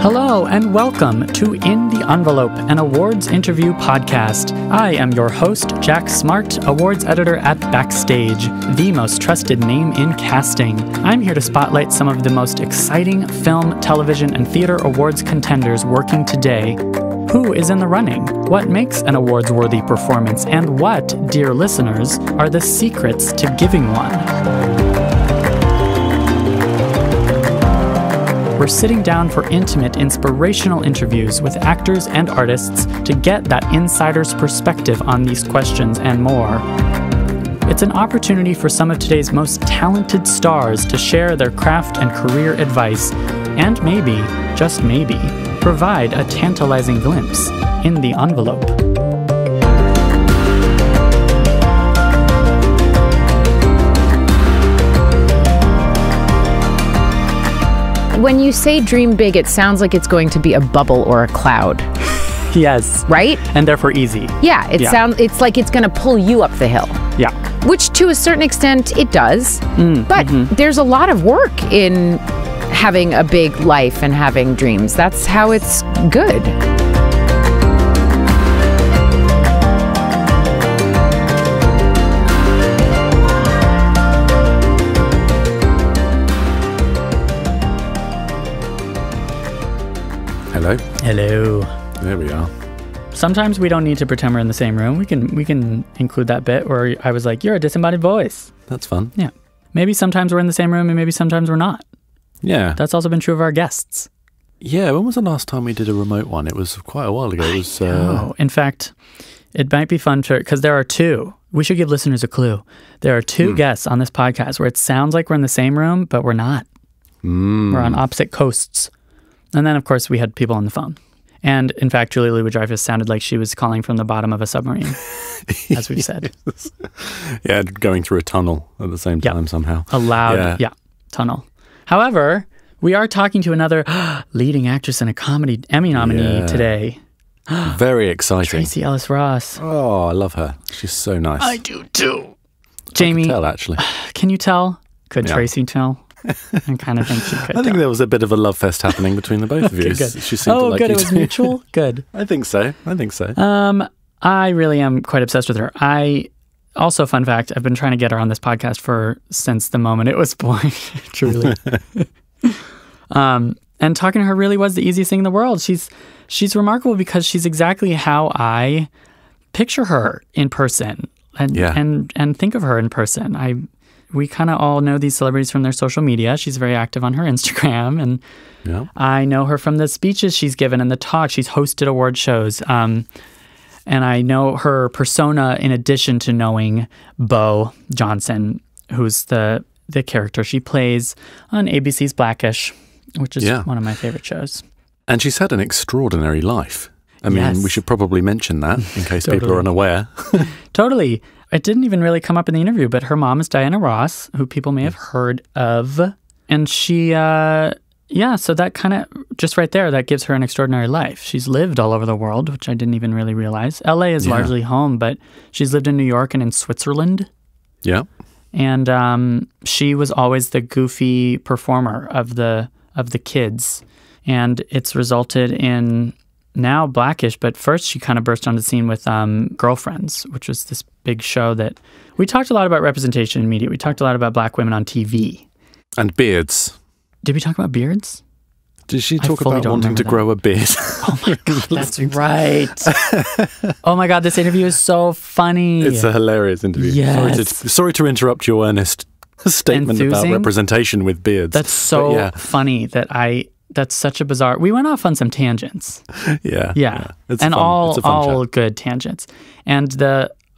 Hello and welcome to In the Envelope, an awards interview podcast. I am your host, Jack Smart, awards editor at Backstage, the most trusted name in casting. I'm here to spotlight some of the most exciting film, television, and theater awards contenders working today. Who is in the running? What makes an awards-worthy performance? And what, dear listeners, are the secrets to giving one? We're sitting down for intimate, inspirational interviews with actors and artists to get that insider's perspective on these questions and more. It's an opportunity for some of today's most talented stars to share their craft and career advice, and maybe, just maybe, provide a tantalizing glimpse in the envelope. When you say dream big, it sounds like it's going to be a bubble or a cloud. Yes. Right? And therefore easy. Yeah, it's like it's going to pull you up the hill. Yeah. Which to a certain extent it does. But there's a lot of work in having a big life and having dreams. That's how it's good. Hello. Hello. There we are. Sometimes we don't need to pretend we're in the same room. We can include that bit where I was like, you're a disembodied voice. That's fun. Yeah. Maybe sometimes we're in the same room and maybe sometimes we're not. Yeah. That's also been true of our guests. Yeah. When was the last time we did a remote one? It was quite a while ago. It was. In fact, it might be fun because there are two. We should give listeners a clue. There are two guests on this podcast where it sounds like we're in the same room, but we're not. We're on opposite coasts. And then, of course, we had people on the phone. And, in fact, Julia Louis-Dreyfus sounded like she was calling from the bottom of a submarine, as we've said. Yeah, going through a tunnel at the same time somehow. A loud, tunnel. However, we are talking to another leading actress and a comedy Emmy nominee today. Very exciting. Tracee Ellis Ross. Oh, I love her. She's so nice. I do, too. Jamie. I can tell, actually. Can you tell? Could Tracee tell? I kind of think she could. I think there was a bit of a love fest happening between the both of you. Okay, good. She seemed to like good. you It was too. mutual? Good. I think so. I really am quite obsessed with her. Also, fun fact, I've been trying to get her on this podcast since the moment it was born, truly. And talking to her really was the easiest thing in the world. She's remarkable because she's exactly how I picture her in person and think of her in person. We kind of all know these celebrities from their social media. She's very active on her Instagram, and I know her from the speeches she's given and the talks. She's hosted award shows, and I know her persona in addition to knowing Bo Johnson, who's the character she plays on ABC's Blackish, which is one of my favorite shows. And she's had an extraordinary life. I mean, we should probably mention that in case people are unaware. Totally. It didn't even really come up in the interview, but her mom is Diana Ross, who people may have heard of. And she, so that kind of, just right there, that gives her an extraordinary life. She's lived all over the world, which I didn't even really realize. LA is largely home, but she's lived in New York and in Switzerland. Yeah. And she was always the goofy performer of the kids. And it's resulted in now Blackish, but first she kind of burst onto the scene with Girlfriends, which was this big show that we talked a lot about representation in media. We talked a lot about black women on TV. And beards. Did we talk about beards? Did she talk about wanting to grow a beard? Oh my God, that's right. Oh my God, this interview is so funny. It's a hilarious interview. Yes. Sorry to interrupt your earnest statement about representation with beards. That's so funny that's such a bizarre. We went off on some tangents. Yeah. It's all good tangents. And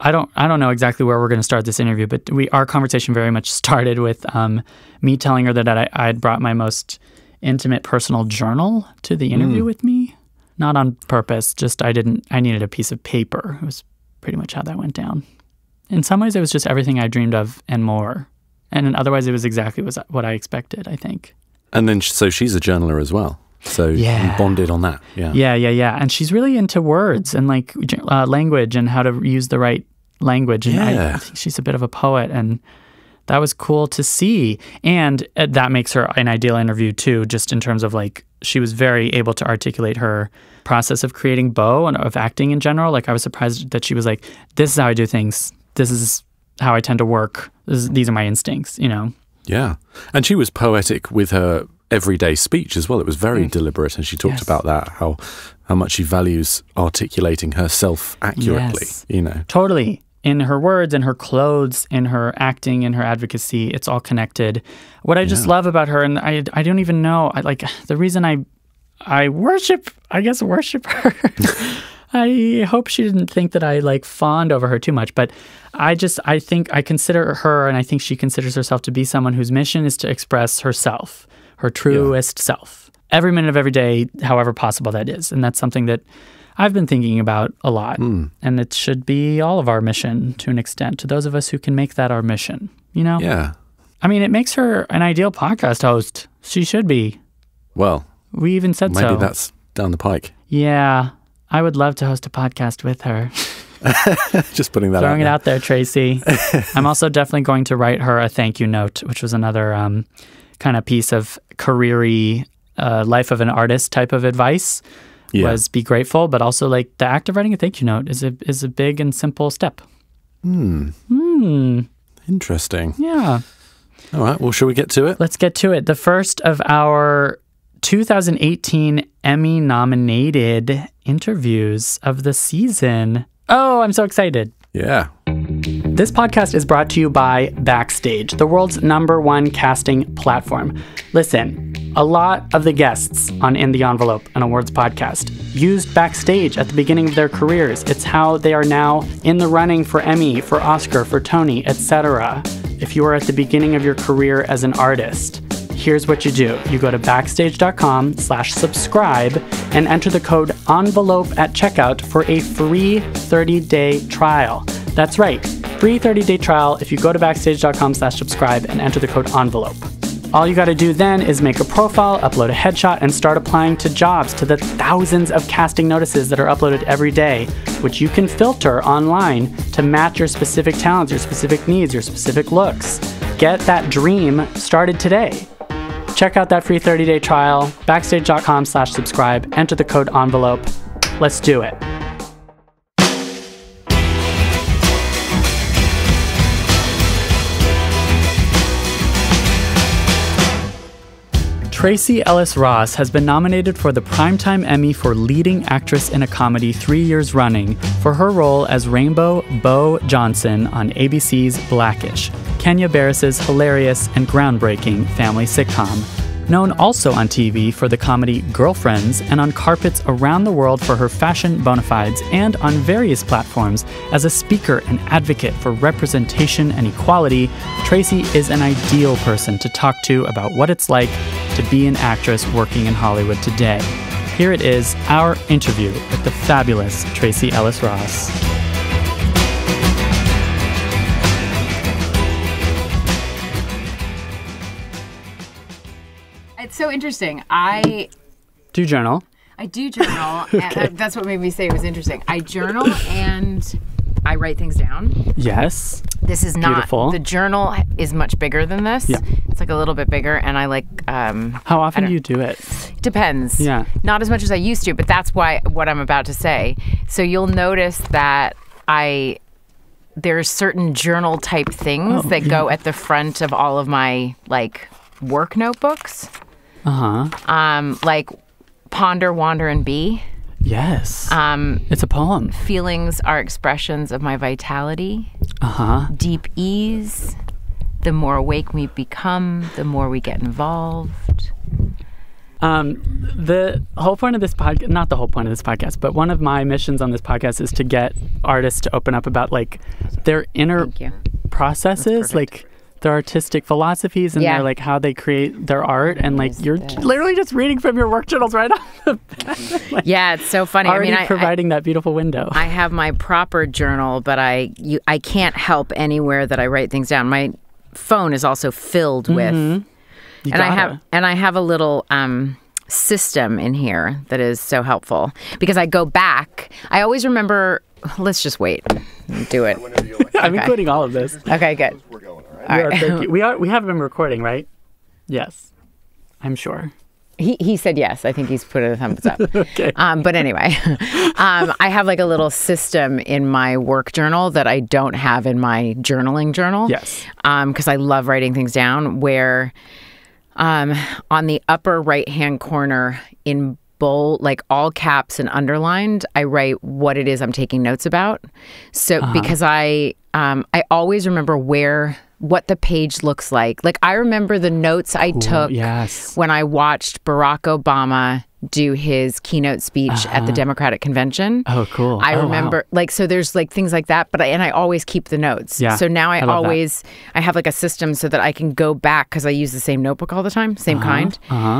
I don't know exactly where we're going to start this interview, but our conversation very much started with me telling her that I had brought my most intimate personal journal to the interview with me. Not on purpose, just I needed a piece of paper. It was pretty much how that went down. In some ways, it was just everything I dreamed of and more. And in otherwise, it was exactly what I expected, I think. And then, so she's a journaler as well. So you bonded on that. Yeah. And she's really into words and like language and how to use the right language. And I think she's a bit of a poet. And that was cool to see. And that makes her an ideal interview too, just in terms of like, she was very able to articulate her process of creating Beau and of acting in general. Like, I was surprised that she was like, this is how I do things. This is how I tend to work. These are my instincts, you know? Yeah. And she was poetic with her everyday speech as well. It was very deliberate. And she talked about that, how much she values articulating herself accurately, you know? Totally. In her words, in her clothes, in her acting, in her advocacy, it's all connected. What I just love about her, and I don't even know, the reason I worship her. I hope she didn't think that I like fawned over her too much, but I think I consider her, and I think she considers herself to be someone whose mission is to express herself, her truest self, every minute of every day, however possible that is. And that's something that I've been thinking about a lot, and it should be all of our mission to an extent, to those of us who can make that our mission, you know? Yeah. I mean, it makes her an ideal podcast host. She should be. Well, we even said maybe that's down the pike. Yeah. I would love to host a podcast with her. Just putting that Throwing it out there, Tracee. I'm also definitely going to write her a thank you note, which was another kind of piece of career-y, life of an artist type of advice. Was be grateful, but also like the act of writing a thank you note is a big and simple step. Interesting. Yeah. All right. Well, shall we get to it? Let's get to it. The first of our 2018 Emmy nominated interviews of the season. Oh, I'm so excited. Yeah. This podcast is brought to you by Backstage, the world's #1 casting platform. Listen, a lot of the guests on In the Envelope, an awards podcast, used Backstage at the beginning of their careers. It's how they are now in the running for Emmy, for Oscar, for Tony, etc. If you are at the beginning of your career as an artist, here's what you do. You go to backstage.com/subscribe and enter the code ENVELOPE at checkout for a free 30-day trial. That's right, free 30-day trial if you go to backstage.com/subscribe and enter the code ENVELOPE. All you got to do then is make a profile, upload a headshot, and start applying to jobs, to the thousands of casting notices that are uploaded every day, which you can filter online to match your specific talents, your specific needs, your specific looks. Get that dream started today. Check out that free 30-day trial, backstage.com/subscribe, enter the code ENVELOPE. Let's do it. Tracee Ellis Ross has been nominated for the Primetime Emmy for Leading Actress in a Comedy 3 years running for her role as Rainbow Beau Johnson on ABC's Blackish, Kenya Barris's hilarious and groundbreaking family sitcom. Known also on TV for the comedy Girlfriends and on carpets around the world for her fashion bona fides and on various platforms as a speaker and advocate for representation and equality, Tracee is an ideal person to talk to about what it's like to be an actress working in Hollywood today. Here it is, our interview with the fabulous Tracee Ellis Ross. It's so interesting. I do journal. I do journal. Okay. And that's what made me say it was interesting. I journal and I write things down. Yes. This is not beautiful. The journal is much bigger than this. Yeah. It's like a little bit bigger, and I like. How often do you do it? Depends. Yeah. Not as much as I used to, but that's why what I'm about to say. So you'll notice that there's certain journal type things that go at the front of all of my like work notebooks. Like Ponder, Wander, and Be. Yes. It's a poem. Feelings are expressions of my vitality. Deep ease. The more awake we become, the more we get involved. The whole point of this podcast, not the whole point of this podcast, but one of my missions on this podcast is to get artists to open up about like their inner processes, like their artistic philosophies and their like how they create their art, and like you're literally just reading from your work journals right off the bat. Like, yeah, it's so funny. Already providing that beautiful window. I have my proper journal, but I can't help anywhere that I write things down. My phone is also filled with, I have a little system in here that is so helpful because I go back. I always remember. Let's just wait. Do it. I'm including all of this. Okay, good. Yeah, thank you. We have been recording, right? Yes, I'm sure. He said yes. I think he's put a thumbs up. Okay. But anyway, I have like a little system in my work journal that I don't have in my journaling journal. Yes. Because I love writing things down, where on the upper right-hand corner in bold, like all caps and underlined, I write what it is I'm taking notes about. So because I always remember what the page looks like. Like I remember the notes I took when I watched Barack Obama do his keynote speech at the Democratic Convention. Oh, cool. I remember so there's like things like that, and I always keep the notes. Yeah, so now I have like a system so that I can go back, because I use the same notebook all the time, same kind.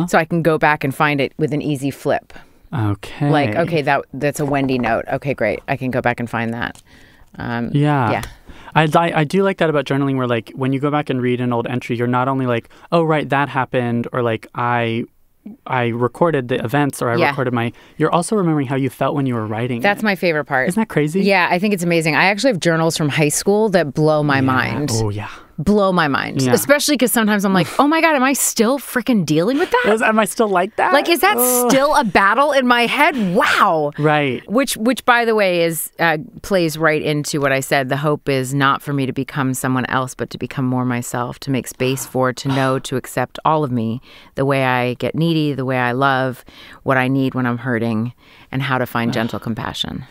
So I can go back and find it with an easy flip. Okay. Like, okay, that's a Wendy note. Okay, great. I can go back and find that. Yeah. I do like that about journaling, where like when you go back and read an old entry, you're not only like, oh, right, that happened, or like I recorded the events, or I recorded you're also remembering how you felt when you were writing. That's my favorite part. Isn't that crazy? Yeah, I think it's amazing. I actually have journals from high school that blow my mind. Oh, yeah. Blow my mind. Yeah. Especially because sometimes I'm like, oh my God, am I still freaking dealing with that? Am I still like that? Like, is that still a battle in my head? Wow. Right. Which by the way, plays right into what I said. The hope is not for me to become someone else, but to become more myself, to make space for, to know, to accept all of me, the way I get needy, the way I love, what I need when I'm hurting, and how to find gentle compassion.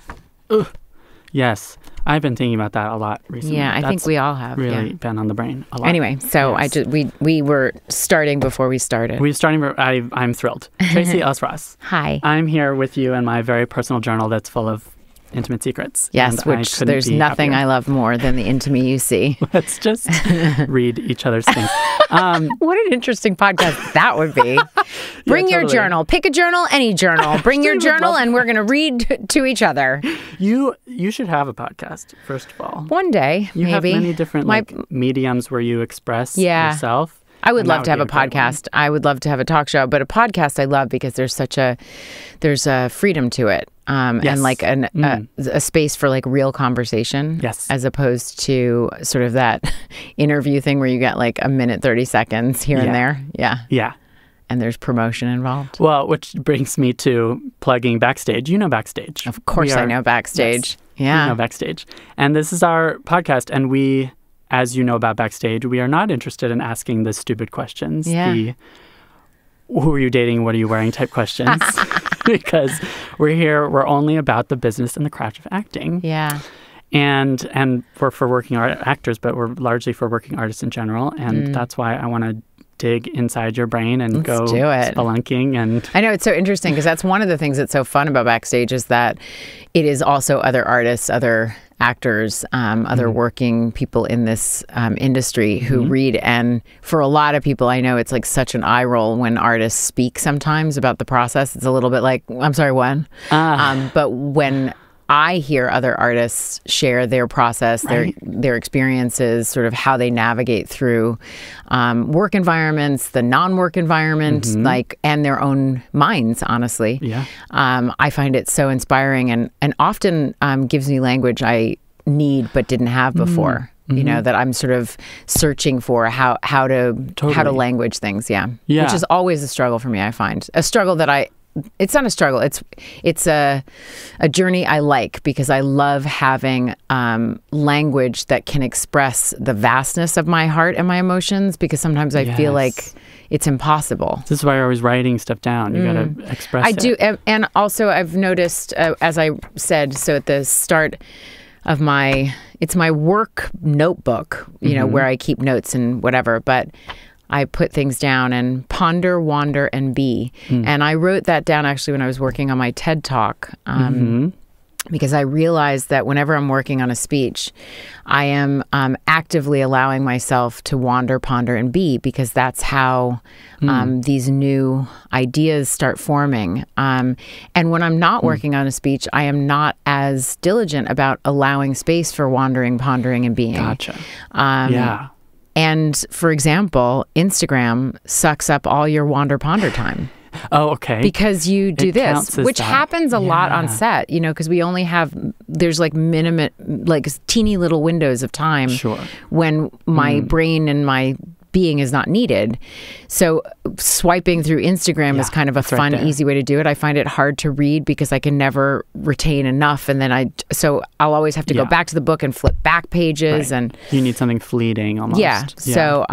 Yes. I've been thinking about that a lot recently. Yeah, I think we all have. Really been on the brain a lot. Anyway, so we were starting before we started. I'm thrilled. Tracee Ellis Ross. Hi. I'm here with you in my very personal journal that's full of intimate secrets. Yes, which there's nothing I love more than the intimacy you see. Let's just read each other's things. What an interesting podcast that would be. Bring your journal. Pick a journal, any journal. Bring your journal, and we're going to read to each other. You should have a podcast, first of all. One day, you have many different mediums where you express yourself. I would love to have a podcast. I would love to have a talk show, but a podcast I love because there's a freedom to it, and like a space for like real conversation, as opposed to sort of that interview thing where you get like a minute 30 seconds here and there. Yeah. And there's promotion involved. Well, which brings me to plugging Backstage. You know Backstage. Of course I know Backstage. Yes, you know Backstage. And this is our podcast, and we, as you know about Backstage, we are not interested in asking the stupid questions, the who are you dating, what are you wearing type questions, because we're only about the business and the craft of acting. Yeah. And we're for working actors, but we're largely for working artists in general. And that's why I want to dig inside your brain and go spelunking. And I know, it's so interesting because that's one of the things that's so fun about Backstage is that it is also other artists, other actors, other working people in this industry who read. And for a lot of people, I know it's like such an eye roll when artists speak sometimes about the process. It's a little bit like, I'm sorry, when? But when I hear other artists share their process, their experiences, sort of how they navigate through work environments, the non-work environment, and their own minds, honestly. Yeah. I find it so inspiring and often gives me language I need but didn't have before. You know, that I'm sort of searching for how to language things. Yeah. Which is always a struggle for me, I find. A struggle that it's not a struggle. It's a journey I like because I love having language that can express the vastness of my heart and my emotions, because sometimes I feel like it's impossible. This is why you're always writing stuff down. You got to express it. I do. And also I've noticed, as I said, so at the start of it's my work notebook, you know, where I keep notes and whatever, but I put things down and ponder, wander, and be. And I wrote that down actually when I was working on my TED Talk, because I realized that whenever I'm working on a speech, I am actively allowing myself to wander, ponder, and be, because that's how these new ideas start forming. And when I'm not working on a speech, I am not as diligent about allowing space for wandering, pondering, and being. Gotcha. And for example, Instagram sucks up all your wander ponder time. Oh, okay. Because you do this, which happens a lot on set, because we only have, there's like teeny little windows of time when my brain and my being is not needed. So swiping through Instagram is kind of a fun, easy way to do it. I find it hard to read because I can never retain enough. And then so I'll always have to go back to the book and flip back pages. Right. And you need something fleeting almost. Yeah. So,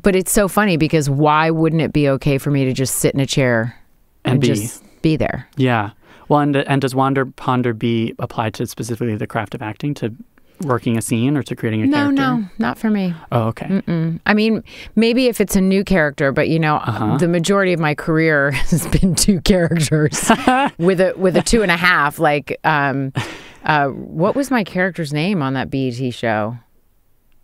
but it's so funny because why wouldn't it be okay for me to just sit in a chair and just be there? Yeah. Well, and does Wander, Ponder, Be apply to specifically the craft of acting, to working a scene or to creating a character? No, not for me. Oh, okay. Mm-mm. I mean, maybe if it's a new character, but the majority of my career has been 2 characters with a 2.5. Like, what was my character's name on that BET show?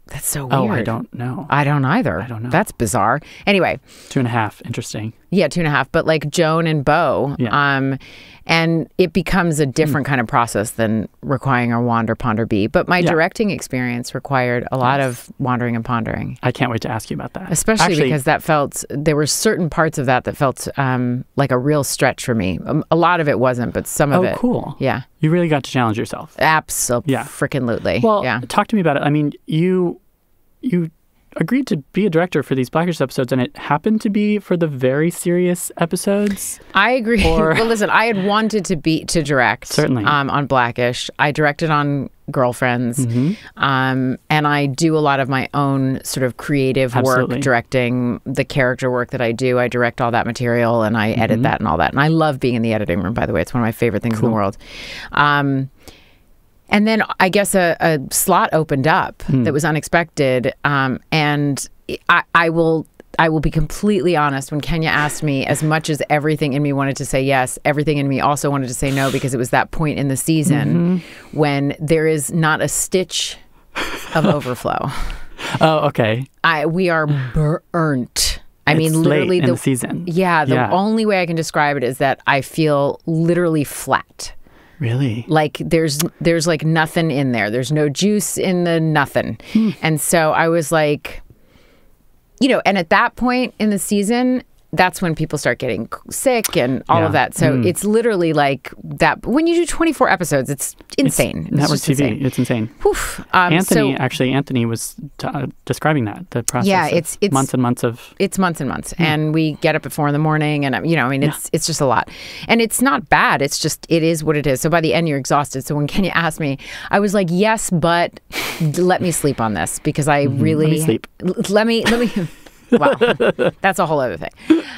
That's so weird. Oh, I don't know. I don't either. I don't know. That's bizarre. Anyway. 2.5. Interesting. Yeah, 2.5. But like Joan and Beau. Yeah. And it becomes a different kind of process than requiring a Wander, Ponder, Be. But my directing experience required a lot of wandering and pondering. I can't wait to ask you about that. Especially because there were certain parts of that felt like a real stretch for me. A lot of it wasn't, but some of it. Oh, cool. Yeah. You really got to challenge yourself. Absolutely. Well, talk to me about it. I mean, you agreed to be a director for these Blackish episodes, and it happened to be for the very serious episodes. I agree. Well, listen, I had wanted to direct certainly on Blackish. I directed on Girlfriends, and I do a lot of my own sort of creative work, directing the character work that I do. I direct all that material, and I edit that and all that. And I love being in the editing room, by the way. It's one of my favorite things in the world. And then I guess a slot opened up that was unexpected. And I will be completely honest. When Kenya asked me, as much as everything in me wanted to say yes, everything in me also wanted to say no, because it was that point in the season when there is not a stitch of overflow. Oh, okay. We are burnt. I mean, literally late in the season. Yeah, the only way I can describe it is that I feel literally flat. Really? Like there's like nothing in there. There's no juice in the nothing. And so I was like, and at that point in the season, that's when people start getting sick and all of that. So it's literally like that. When you do 24 episodes, it's insane. It's network TV. Insane. It's insane. Anthony was describing that, the process. Yeah, it's months and months of. It's months and months, and we get up at 4 a.m, and it's just a lot, and it's not bad. It's just it is what it is. So by the end, you're exhausted. So when Kenya asked me, I was like, yes, but let me sleep on this because I really let me sleep. Let me. Wow, that's a whole other thing.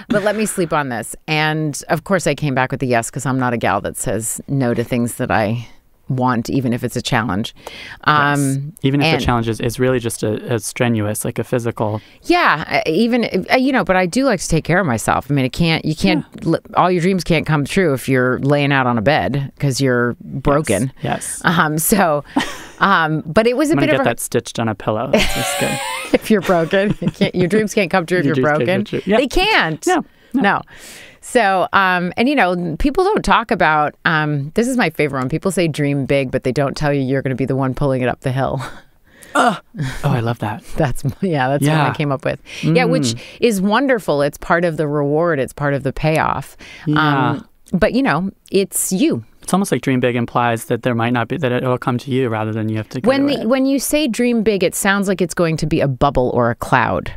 But let me sleep on this. And of course, I came back with the yes because I'm not a gal that says no to things that I want, even if it's a challenge. Yes. Even if the challenge is really just a strenuous, like a physical. Yeah, even, but I do like to take care of myself. I mean, all your dreams can't come true if you're laying out on a bed because you're broken. Yes. But it was a bit of get that stitched on a pillow. That's good. If you're broken, your dreams can't come true if you're broken. Yeah. They can't. No. So, and people don't talk about, this is my favorite one. People say dream big, but they don't tell you you're going to be the one pulling it up the hill. Oh, I love that. That's what I came up with. Yeah, which is wonderful. It's part of the reward. It's part of the payoff. Yeah. But, it's you. It's almost like dream big implies that there might not be, that it'll come to you rather than you have to go to it. When you say dream big, it sounds like it's going to be a bubble or a cloud.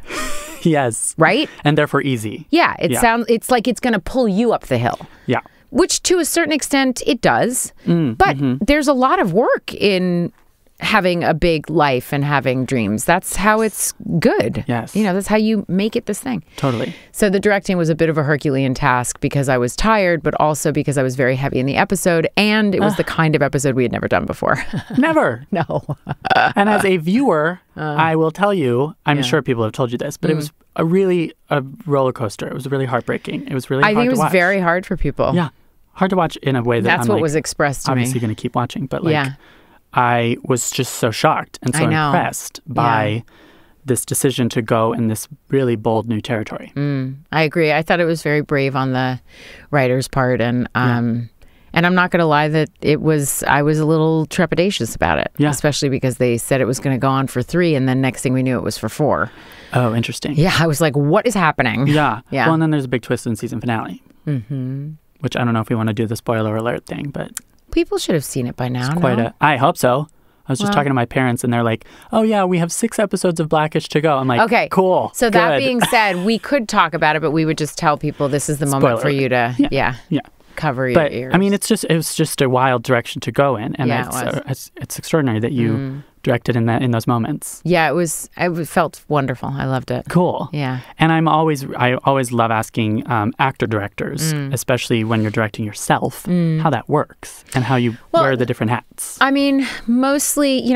Yes. Right? And therefore easy. Yeah. It's like it's going to pull you up the hill. Yeah. Which to a certain extent it does. But there's a lot of work in having a big life and having dreams. That's how it's good. Yes. That's how you make it this thing. Totally. So the directing was a bit of a Herculean task because I was tired, but also because I was very heavy in the episode. And it was the kind of episode we had never done before. Never. No. And as a viewer, I will tell you, I'm sure people have told you this, but it was a roller coaster. It was really heartbreaking. It was really hard to watch. I think it was very hard for people. Yeah. Hard to watch in a way that's what was expressed to me. Obviously going to keep watching, but I was just so shocked and so impressed by this decision to go in this really bold new territory. I agree. I thought it was very brave on the writer's part, and And I'm not going to lie that I was a little trepidatious about it, especially because they said it was going to go on for 3, and then next thing we knew it was for 4. Oh, interesting. Yeah, I was like, what is happening? Yeah. Well, and then there's a big twist in season finale, which I don't know if we want to do the spoiler alert thing, but people should have seen it by now. I hope so. I was just talking to my parents, and they're like, oh, yeah, we have 6 episodes of Blackish to go. I'm like, okay, cool. So that being said, we could talk about it, but we would just tell people this is the moment for you to, cover your ears. I mean, it was just a wild direction to go in, and it's extraordinary that you directed in those moments. Yeah, it felt wonderful. I loved it. Cool. Yeah. And I always love asking actor directors, especially when you're directing yourself, how that works and how you wear the different hats. I mean, mostly,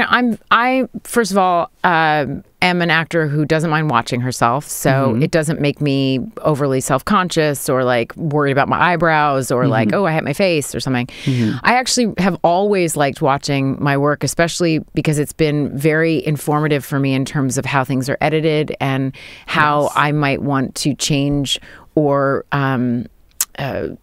I first of all am an actor who doesn't mind watching herself, so it doesn't make me overly self-conscious or like worried about my eyebrows or like, oh, I hit my face or something. I actually have always liked watching my work, especially because it's been very informative for me in terms of how things are edited and how I might want to change or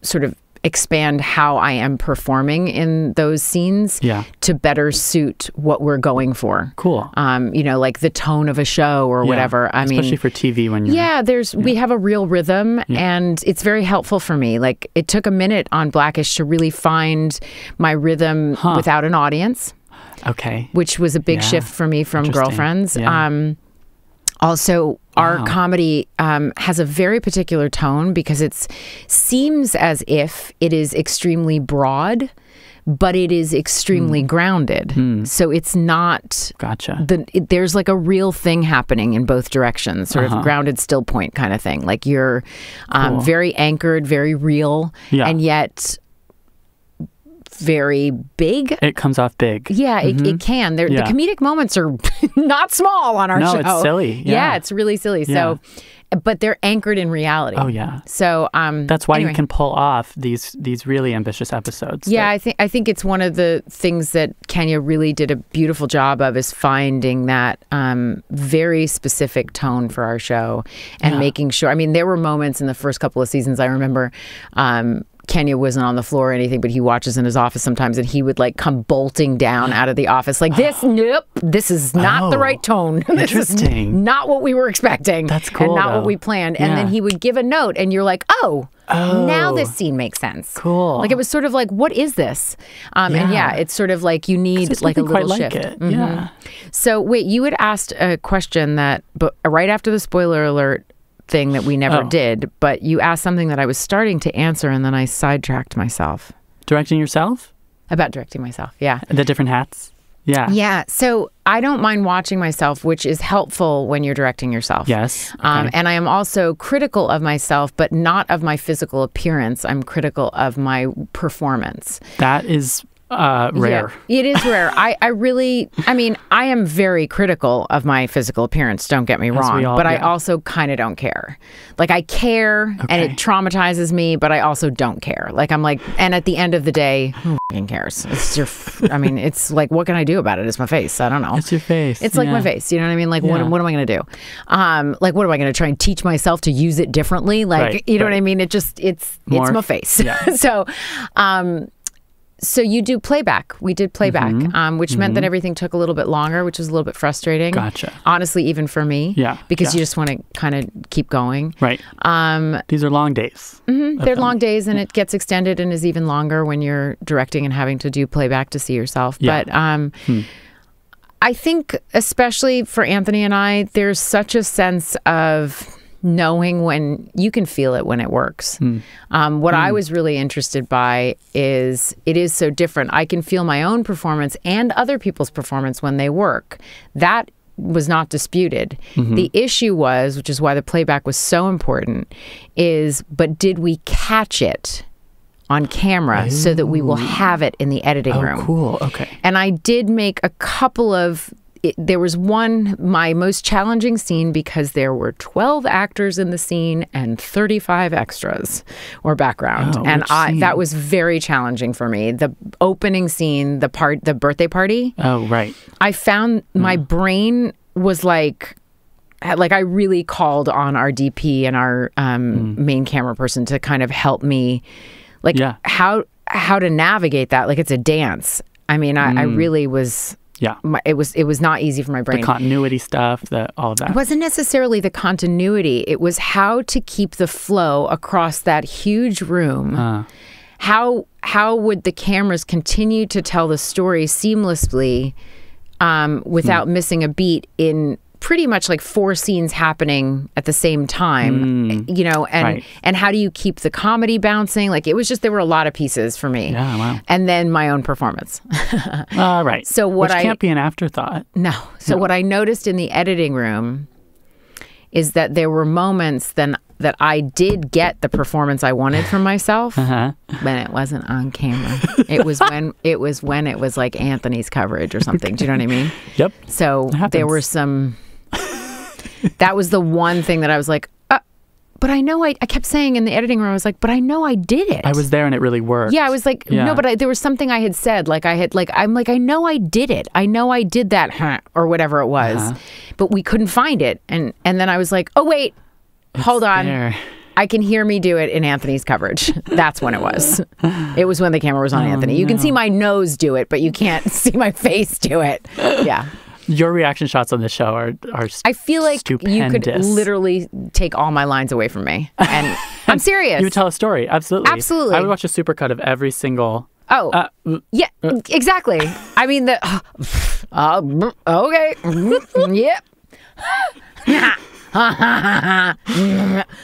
sort of expand how I am performing in those scenes to better suit what we're going for. Cool. Like the tone of a show or whatever. I mean, especially for TV when you're... we have a real rhythm and it's very helpful for me. Like it took a minute on Blackish to really find my rhythm without an audience. Okay. Which was a big shift for me from Girlfriends. Yeah. Also, our comedy has a very particular tone because it seems as if it is extremely broad, but it is extremely grounded. So it's not... Gotcha. There's like a real thing happening in both directions, sort of grounded still point kind of thing. Like you're very anchored, very real, and yet... very big. It comes off big. Yeah, it can. The comedic moments are not small on our show. No, it's silly. Yeah, it's really silly. So, but they're anchored in reality. Oh yeah. So that's why you can pull off these really ambitious episodes. Yeah, I think it's one of the things that Kenya really did a beautiful job of is finding that very specific tone for our show and making sure. I mean, there were moments in the first couple of seasons I remember. Kenya wasn't on the floor or anything, but he watches in his office sometimes, and he would like come bolting down out of the office like this. Nope, this is not the right tone. This is not what we were expecting. That's cool, and not what we planned. And then he would give a note, and you're like, oh, now this scene makes sense. Cool. Like it was sort of like, what is this? And it's sort of like you need like a little shift. Like it. Yeah. So wait, you had asked a question but right after the spoiler alert thing that we never did, but you asked something that I was starting to answer and then I sidetracked myself. Directing yourself? About directing myself, yeah. The different hats? Yeah. Yeah, so I don't mind watching myself, which is helpful when you're directing yourself. Yes. Okay. And I am also critical of myself, but not of my physical appearance. I'm critical of my performance. That is... rare. Yeah, it is rare. I am very critical of my physical appearance, don't get me wrong, but I also kind of don't care. Like I care and it traumatizes me, but I also don't care. Like I'm like, and at the end of the day, who f***ing cares? It's it's like, what can I do about it? It's my face. I don't know. It's your face. It's like my face. You know what I mean? Like what am I going to do? Like what am I going to try and teach myself to use it differently? Like, you know what I mean? It's my face. Yeah. So you do playback. We did playback, which meant that everything took a little bit longer, which was a little bit frustrating. Gotcha. Honestly, even for me. Yeah. Because you just want to kind of keep going. Right. These are long days. They're long days, and it gets extended and is even longer when you're directing and having to do playback to see yourself. Yeah. But I think, especially for Anthony and I, there's such a sense of... knowing when you can feel it when it works. What I was really interested by is it is so different. I can feel my own performance and other people's performance when they work. That was not disputed. The issue was, which is why the playback was so important, but did we catch it on camera so that we will have it in the editing room? Cool. Okay. And I did make a couple of... there was my most challenging scene because there were 12 actors in the scene and 35 extras or background. And that was very challenging for me. The opening scene, the birthday party. Oh, right. I found my brain was like I really called on our DP and our main camera person to kind of help me. how to navigate that. Like it's a dance. I mean, I really was. Yeah. It was not easy for my brain. The continuity stuff, all of that. It wasn't necessarily the continuity. It was how to keep the flow across that huge room. How would the cameras continue to tell the story seamlessly without missing a beat in pretty much like 4 scenes happening at the same time, you know, and how do you keep the comedy bouncing? Like it was just, there were a lot of pieces for me. Yeah, wow. And then my own performance. Right. So which can't be an afterthought. No. So what I noticed in the editing room is that there were moments then that I did get the performance I wanted from myself, but it wasn't on camera. It was when it was like Anthony's coverage or something. Do you know what I mean? Yep. So there were some. That was the one thing that I was like, but I know I kept saying in the editing room, I was like, but I know I did it. I was there and it really worked. Yeah, I was like, no, but there was something I had said. Like I know I did it. I know I did that, or whatever it was, but we couldn't find it. And then I was like, oh wait, hold on. There. I can hear me do it in Anthony's coverage. That's when it was. It was when the camera was on Anthony. You can see my nose do it, but you can't see my face do it. Yeah. Your reaction shots on this show are I feel like stupendous. You could literally take all my lines away from me. And I'm serious. You would tell a story. Absolutely. Absolutely. I would watch a supercut of every single... yeah, exactly. I mean, okay. Yep.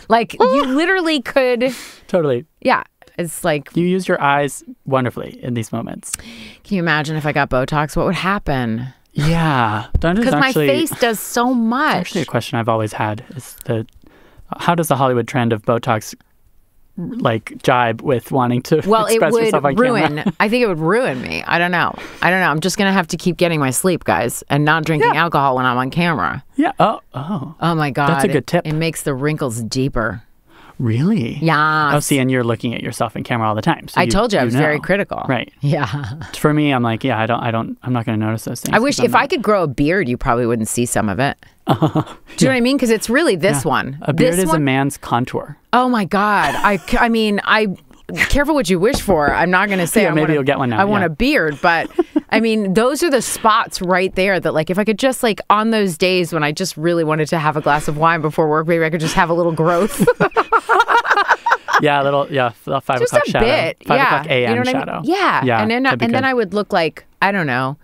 Like, you literally could... Totally. Yeah. It's like... You use your eyes wonderfully in these moments. Can you imagine if I got Botox? What would happen? Yeah. Because my face does so much. Actually, a question I've always had is how does the Hollywood trend of Botox like jibe with wanting to express yourself on camera? I think it would ruin me. I don't know. I'm just going to have to keep getting my sleep, guys, and not drinking alcohol when I'm on camera. Yeah. Oh my God. That's a good tip. It makes the wrinkles deeper. Really? Yeah. Oh, see, and you're looking at yourself in camera all the time. So I told you I was very critical. Right. Yeah. For me, I'm like, I'm not going to notice those things. I wish if I could grow a beard, you probably wouldn't see some of it. Do you know what I mean? Because it's really this one. A beard is a man's contour. Oh my God. I mean, careful what you wish for. I'm not going to say maybe you'll get one now. I want a beard, but I mean, those are the spots right there that, like, if I could just, like, on those days when I just really wanted to have a glass of wine before work, maybe I could just have a little growth. Yeah, a little, 5 just o'clock a shadow. bit. 5 o'clock a.m. You know what shadow. I mean? Yeah. And then I would look like, I don't know,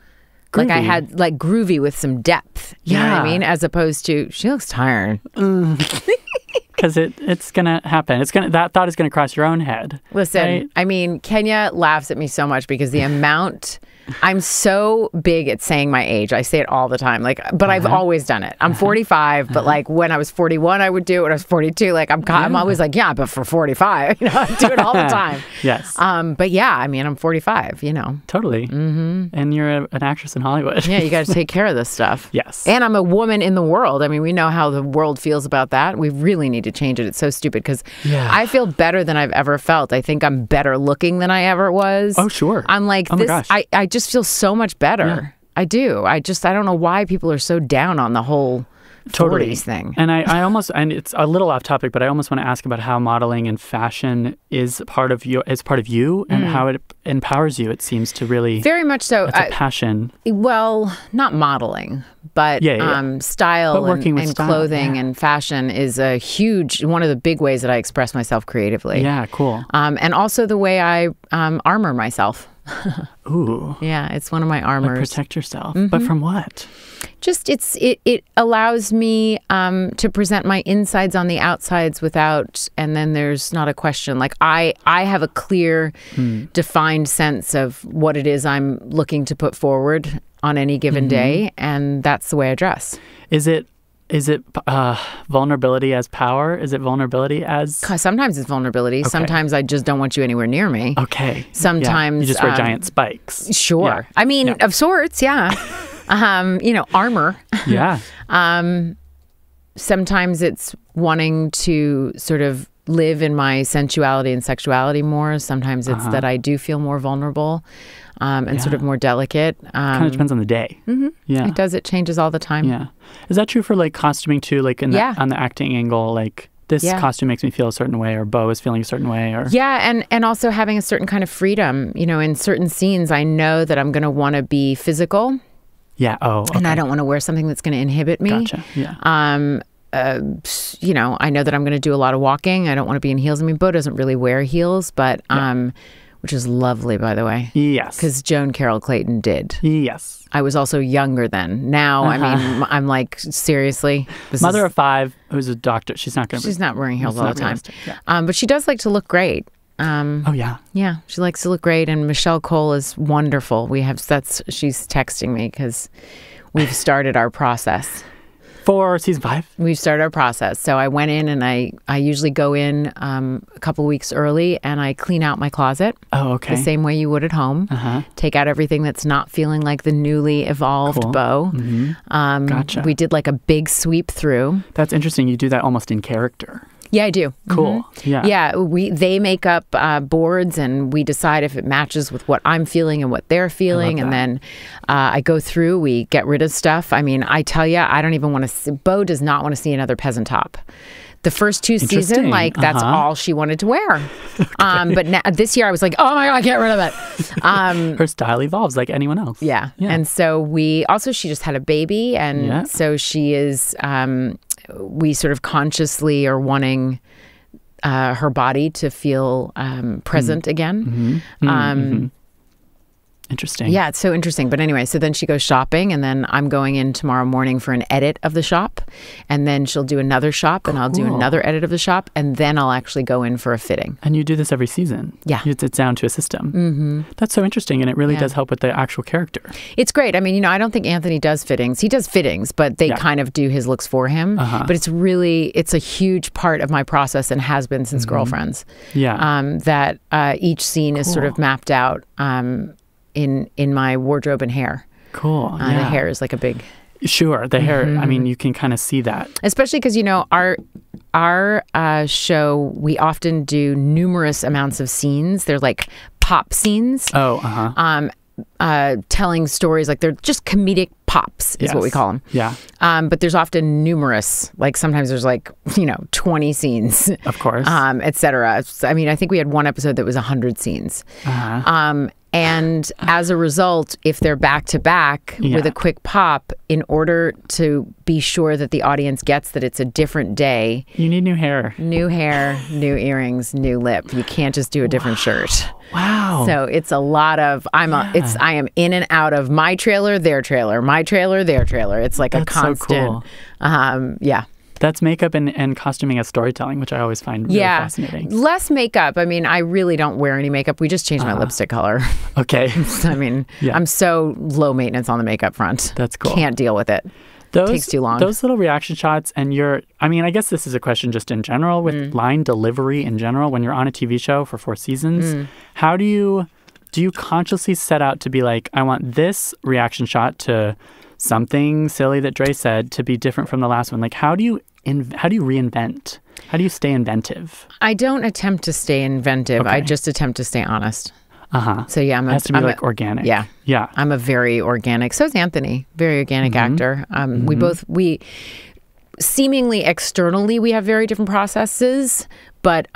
groovy. Like I had, like, groovy with some depth. You know what I mean? As opposed to, she looks tired. Because it's going to happen. That thought is going to cross your own head. Listen, right? I mean, Kenya laughs at me so much because the amount... I'm so big at saying my age. I say it all the time. Like, but I've always done it. I'm 45, but like when I was 41, I would do it. When I was 42, like I'm always like, yeah, but for 45, you know, I do it all the time. Yes. But yeah, I mean, I'm 45, you know. Totally. Mm-hmm. And you're an actress in Hollywood. Yeah, you got to take care of this stuff. Yes. And I'm a woman in the world. I mean, we know how the world feels about that. We really need to change it. It's so stupid because I feel better than I've ever felt. I think I'm better looking than I ever was. Oh, sure. I'm like, oh, this. My gosh. I just feel so much better. Yeah. I do. I don't know why people are so down on the whole 40s thing. And I almost, and it's a little off topic, but I almost want to ask about how modeling and fashion is part of you and how it empowers you. It seems to really very much so. It's a passion. Well, not modeling, but style and clothing and fashion is a huge one of the big ways that I express myself creatively. Yeah, cool. And also the way I armor myself. Ooh. Yeah, it's one of my armors. Like protect yourself. Mm-hmm. But from what? Just it allows me to present my insides on the outsides without, and then there's not a question. Like I have a clear, defined sense of what it is I'm looking to put forward on any given day, and that's the way I dress. Is it vulnerability as power? Is it vulnerability as... Sometimes it's vulnerability. Okay. Sometimes I just don't want you anywhere near me. Okay. Sometimes... You just wear giant spikes. Sure. Yeah. I mean, of sorts, yeah. Armor. Yeah. Sometimes it's wanting to sort of live in my sensuality and sexuality more. Sometimes it's that I do feel more vulnerable and sort of more delicate. Kind of depends on the day. Mm-hmm. Yeah, it does. It changes all the time. Yeah. Is that true for like costuming too? Like on the acting angle, like this costume makes me feel a certain way, or Bo is feeling a certain way, or and also having a certain kind of freedom. You know, in certain scenes, I know that I'm going to want to be physical. Yeah. Oh. Okay. And I don't want to wear something that's going to inhibit me. Gotcha. Yeah. You know, I know that I'm going to do a lot of walking. I don't want to be in heels. I mean, Bo doesn't really wear heels, but which is lovely, by the way. Yes. Because Joan Carroll Clayton did. Yes. I was also younger then. Now, I mean, I'm like, seriously. Mother of 5, who's a doctor. She's not wearing heels all the time. Yeah. But she does like to look great. Oh yeah. Yeah, she likes to look great, and Michelle Cole is wonderful. She's texting me because we've started our process. For season 5? We've started our process. So I went in, and I usually go in a couple weeks early, and I clean out my closet. Oh, okay. The same way you would at home. Take out everything that's not feeling like the newly evolved Bo. Mm-hmm. Gotcha. We did like a big sweep through. That's interesting. You do that almost in character. Yeah, I do. Cool. Mm-hmm. Yeah. Yeah. They make up boards, and we decide if it matches with what I'm feeling and what they're feeling. And then I go through, we get rid of stuff. I mean, I tell you, I don't even want to Bo does not want to see another peasant top. The first 2 seasons, like, that's all she wanted to wear. Okay. But now, this year I was like, oh my God, get rid of it. Her style evolves like anyone else. Yeah. And so she just had a baby. And so she is, we sort of consciously are wanting her body to feel present again. Interesting. Yeah, it's so interesting. But anyway, so then she goes shopping, and then I'm going in tomorrow morning for an edit of the shop, and then she'll do another shop, and I'll do another edit of the shop, and then I'll actually go in for a fitting. And you do this every season? Yeah. It's down to a system. That's so interesting, and it really does help with the actual character. It's great. I mean, you know, I don't think Anthony does fittings. He does fittings, but they kind of do his looks for him. But it's a huge part of my process, and has been since Girlfriends. Yeah. That each scene is sort of mapped out in my wardrobe and hair. Cool. The hair is like a big... Sure. The hair, I mean, you can kind of see that. Especially because, you know, our show, we often do numerous amounts of scenes. They're like pop scenes. Telling stories, like they're just comedic pops is what we call them. Yeah. But there's often numerous, like sometimes there's like, 20 scenes. Of course. Et cetera. I mean, I think we had one episode that was 100 scenes. And as a result, if they're back to back with a quick pop, in order to be sure that the audience gets that it's a different day, you need new hair. New hair, new earrings, new lip. You can't just do a different shirt. Wow. So it's a lot of I am in and out of my trailer, their trailer, my trailer, their trailer. It's like a constant. So cool. That's makeup and costuming as storytelling, which I always find really fascinating. Less makeup. I mean, I really don't wear any makeup. We just changed my lipstick color. Okay. I mean, I'm so low maintenance on the makeup front. That's cool. Can't deal with it. Takes too long. Those little reaction shots, and I guess this is a question just in general with line delivery in general. When you're on a TV show for 4 seasons, how do you consciously set out to be like, I want this reaction shot to something silly that Dre said to be different from the last one? Like, how do you reinvent? How do you stay inventive? I don't attempt to stay inventive. Okay. I just attempt to stay honest. So yeah, it has to be organic. Yeah. I'm a very organic. So is Anthony, very organic actor. We seemingly externally we have very different processes, but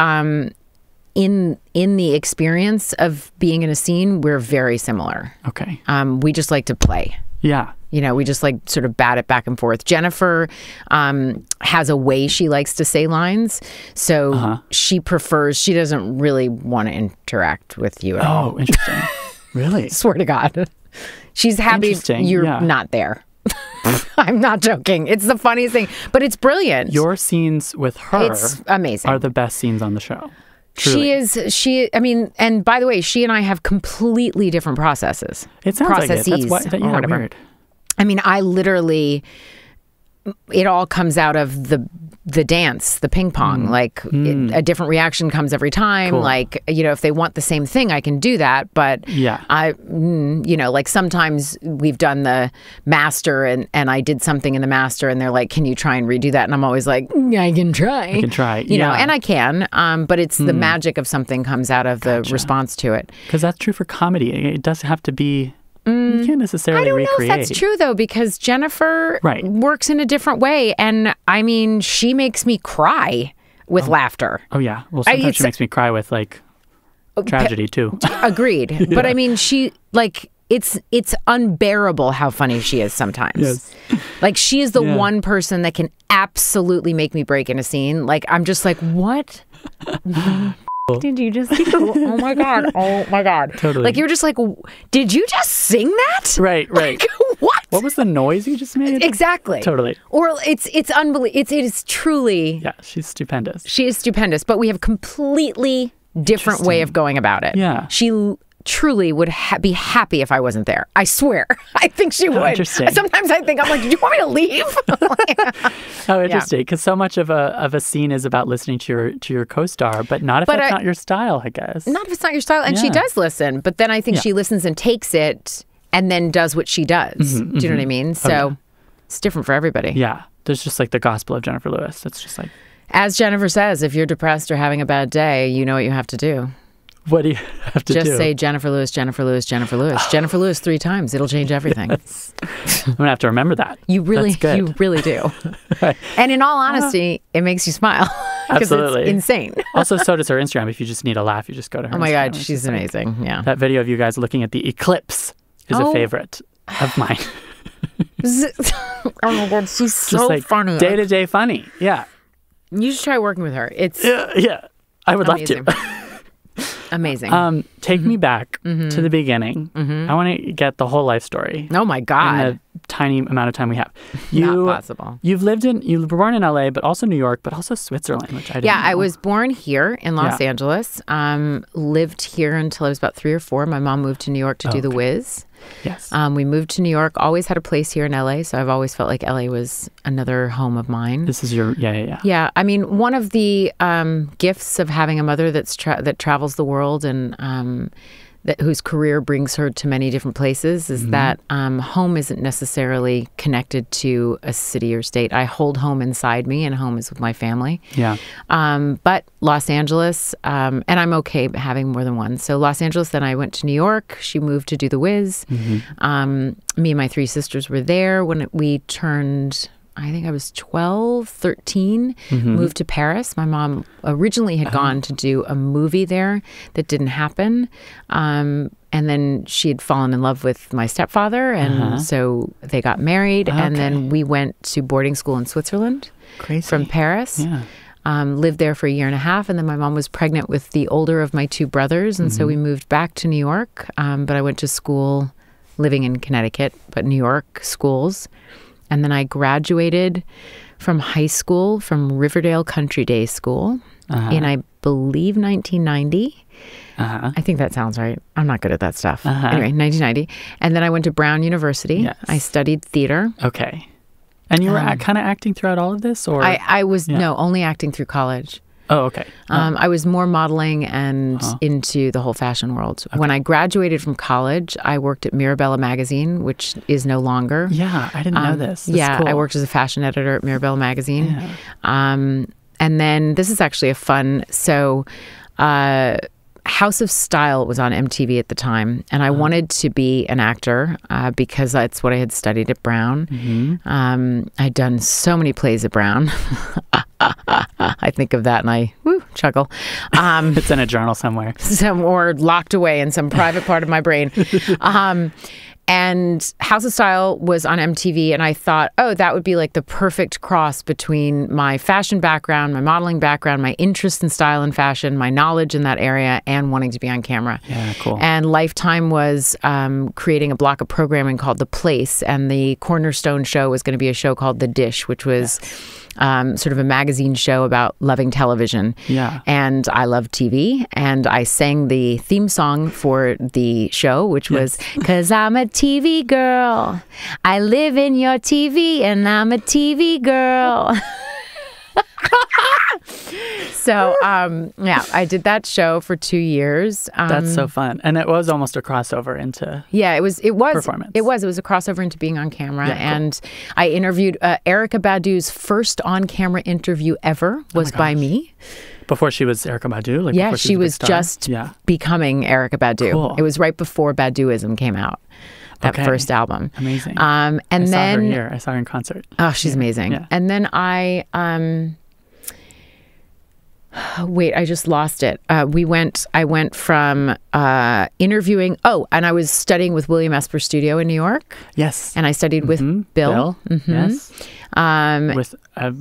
in the experience of being in a scene, we're very similar. Okay. We just like to play. Yeah. We just like sort of bat it back and forth. Jennifer has a way she likes to say lines. So she doesn't really want to interact with you at all. Oh, interesting. Really? Swear to God. She's happy you're not there. I'm not joking. It's the funniest thing, but it's brilliant. Your scenes with her it's amazing. Are the best scenes on the show. Truly. And by the way, she and I have completely different processes. It sounds like it. That's or whatever. Weird. I mean, I literally, it all comes out of the dance, the ping pong. A different reaction comes every time. Cool. Like, if they want the same thing, I can do that. But like sometimes we've done the master and I did something in the master and they're like, can you try and redo that? And I'm always like, I can try. You know, and I can. But it's the magic of something comes out of the response to it. Because that's true for comedy. It doesn't have to be... You can't necessarily recreate. I don't know if that's true, though, because Jennifer works in a different way. And, I mean, she makes me cry. with laughter. Oh, yeah. Well, sometimes she makes me cry with, like, tragedy, too. Agreed. Yeah. But, I mean, she, like, it's unbearable how funny she is sometimes. Yes. Like, she is the one person that can absolutely make me break in a scene. Like, I'm just like, what did you just do? Oh my God. Totally. Like, you're just like, did you just sing that? Right. Like, what was the noise you just made? Exactly. Totally. Or it's unbelievable. It is truly. Yeah, she's stupendous. She is stupendous, but we have completely different way of going about it. Yeah. She truly would be happy if I wasn't there. I swear. I think she would. Interesting. Sometimes I think, I'm like, did you want me to leave? How interesting. Because so much of a scene is about listening to your co-star, but not if that's not your style, I guess. Not if it's not your style. And she does listen, but then I think she listens and takes it and then does what she does. Do you know what I mean? So it's different for everybody. Yeah. There's just like the gospel of Jennifer Lewis. It's just like... As Jennifer says, if you're depressed or having a bad day, you know what you have to do. What do you have to do? Just say Jennifer Lewis, Jennifer Lewis, Jennifer Lewis. Jennifer Lewis 3 times. It'll change everything. Yes. I'm going to have to remember that. You really do. Right. And in all honesty, it makes you smile. Absolutely. It's insane. Also, so does her Instagram. If you just need a laugh, you just go to her Oh my Instagram. God, she's amazing. Yeah. That video of you guys looking at the eclipse is a favorite of mine. Oh my God, she's so like funny. Day-to-day funny. Yeah. You should try working with her. It's yeah. I would love to. Amazing. Take me back to the beginning. I want to get the whole life story. Oh my God. In the tiny amount of time we have. Not possible. You were born in LA, but also New York, but also Switzerland, which I didn't know. I was born here in Los Angeles. Lived here until I was about 3 or 4. My mom moved to New York to do The Wiz. Yes. We moved to New York, always had a place here in LA, so I've always felt like LA was another home of mine. This is your, yeah. Yeah, I mean, one of the gifts of having a mother that travels the world and whose career brings her to many different places is that home isn't necessarily connected to a city or state. I hold home inside me, and home is with my family. Yeah. But Los Angeles, and I'm okay having more than one. So Los Angeles, then I went to New York. She moved to do The Wiz. Me and my 3 sisters were there when we turned... I think I was 12, 13, moved to Paris. My mom originally had gone to do a movie there that didn't happen. And then she had fallen in love with my stepfather. And so they got married. Okay. And then we went to boarding school in Switzerland. Crazy. From Paris. Yeah. Lived there for 1.5 years. And then my mom was pregnant with the older of my 2 brothers. And so we moved back to New York. But I went to school living in Connecticut, but New York schools. And then I graduated from high school from Riverdale Country Day School in, I believe, 1990. I think that sounds right. I'm not good at that stuff. Anyway, 1990. And then I went to Brown University. Yes. I studied theater. Okay. And you were kind of acting throughout all of this? Or I was, only acting through college. Oh, okay. I was more modeling and into the whole fashion world. Okay. When I graduated from college, I worked at Mirabella magazine, which is no longer. Yeah, I didn't know this. That's cool. I worked as a fashion editor at Mirabella magazine. Yeah. And then this is actually a fun... So House of Style was on MTV at the time, and I wanted to be an actor because that's what I had studied at Brown. I'd done so many plays at Brown. I think of that and I chuckle. It's in a journal somewhere. Or locked away in some private part of my brain. And House of Style was on MTV, and I thought, that would be like the perfect cross between my fashion background, my modeling background, my interest in style and fashion, my knowledge in that area, and wanting to be on camera. Yeah, cool. And Lifetime was creating a block of programming called The Place, and the cornerstone show was going to be a show called The Dish, which was... sort of a magazine show about loving television. Yeah. And I love TV. And I sang the theme song for the show, which was, "'Cause I'm a TV girl. I live in your TV and I'm a TV girl." So, I did that show for 2 years. That's so fun. And it was almost a crossover into it was performance. It was a crossover into being on camera. And I interviewed Erykah Badu's first on-camera interview ever was by me. Before she was Erykah Badu? Before she was just becoming Erykah Badu. Cool. It was right before Baduism came out. That first album. Amazing. And I then saw her here. I saw her in concert. Oh, she's amazing. Yeah. And then I Wait, I just lost it. I went from interviewing. Oh, and I was studying with William Esper Studio in New York. Yes. And I studied with Bill. Yes. With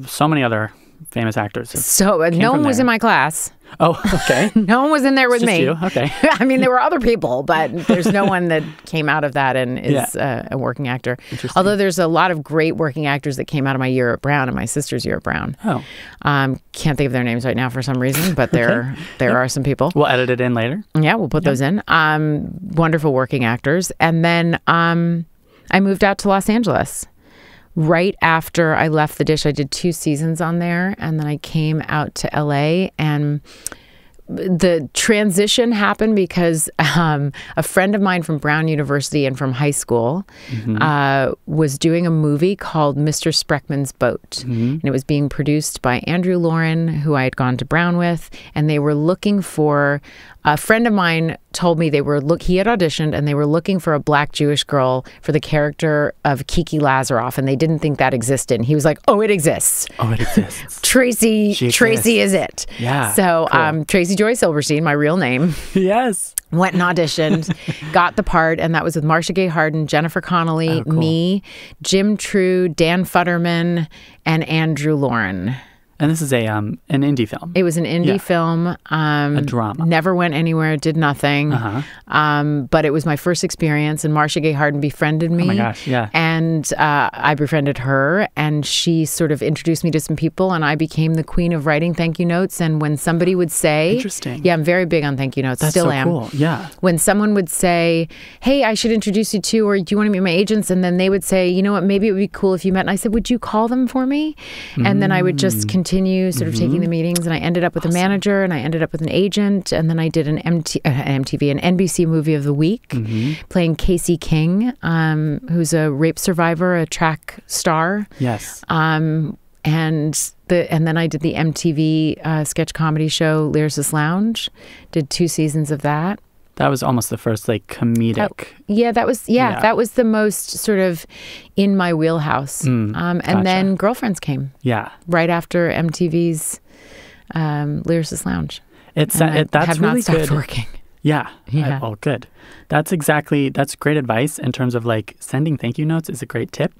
so many other famous actors. So no one was in my class. Oh, okay. No one was in there with Just me. you? Okay. I mean, there were other people, but there's no one that came out of that and is a working actor. Although there's a lot of great working actors that came out of my year at Brown and my sister's year at Brown. Oh. Can't think of their names right now for some reason, but there are some people. We'll edit it in later. Yeah, we'll put those in. Wonderful working actors. And then I moved out to Los Angeles. Right after I left The Dish, I did 2 seasons on there, and then I came out to LA, and the transition happened because a friend of mine from Brown University and from high school was doing a movie called Mr. Spreckman's Boat. And it was being produced by Andrew Lauren, who I had gone to Brown with, and they were looking for a friend of mine told me he had auditioned and they were looking for a black Jewish girl for the character of Kiki Lazaroff, and they didn't think that existed. And he was like, "Oh, it exists. Oh, it exists. Tracee is it." Yeah. So Tracee Joy Silverstein, my real name. Yes. Went and auditioned, got the part, and that was with Marcia Gay Harden, Jennifer Connelly, me, Jim True, Dan Futterman, and Andrew Lauren. And this is an indie film. It was an indie film. A drama. Never went anywhere, did nothing. But it was my first experience, and Marcia Gay Harden befriended me. Oh my gosh, yeah. And I befriended her, and she sort of introduced me to some people, and I became the queen of writing thank you notes. And when somebody would say... Interesting. Yeah, I'm very big on thank you notes. That's Still so am. Cool. Yeah. When someone would say, "Hey, I should introduce you to," or "Do you want to meet my agents?" And then they would say, "You know what, maybe it would be cool if you met." And I said, "Would you call them for me?" And then I would just continue sort of taking the meetings, and I ended up with a manager, and I ended up with an agent, and then I did an NBC movie of the week, playing Kasey King, who's a rape survivor, a track star. Yes. And then I did the MTV sketch comedy show Lyricist Lounge. Did 2 seasons of that. That was almost the first comedic. That was the most sort of in my wheelhouse. And then Girlfriends came. Yeah. Right after MTV's Lyricist Lounge. That's have really not stopped good. Working. Yeah. Good. That's great advice in terms of sending thank you notes is a great tip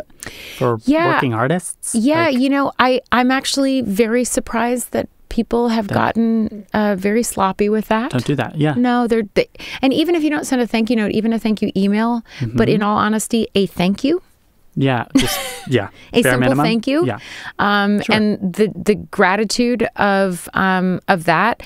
for working artists. Yeah, I'm actually very surprised that people have gotten very sloppy with that. Don't do that. Yeah. No, and even if you don't send a thank you note, even a thank you email, but in all honesty, a thank you. Yeah. A simple minimum. Thank you. Yeah. Sure. And the gratitude of that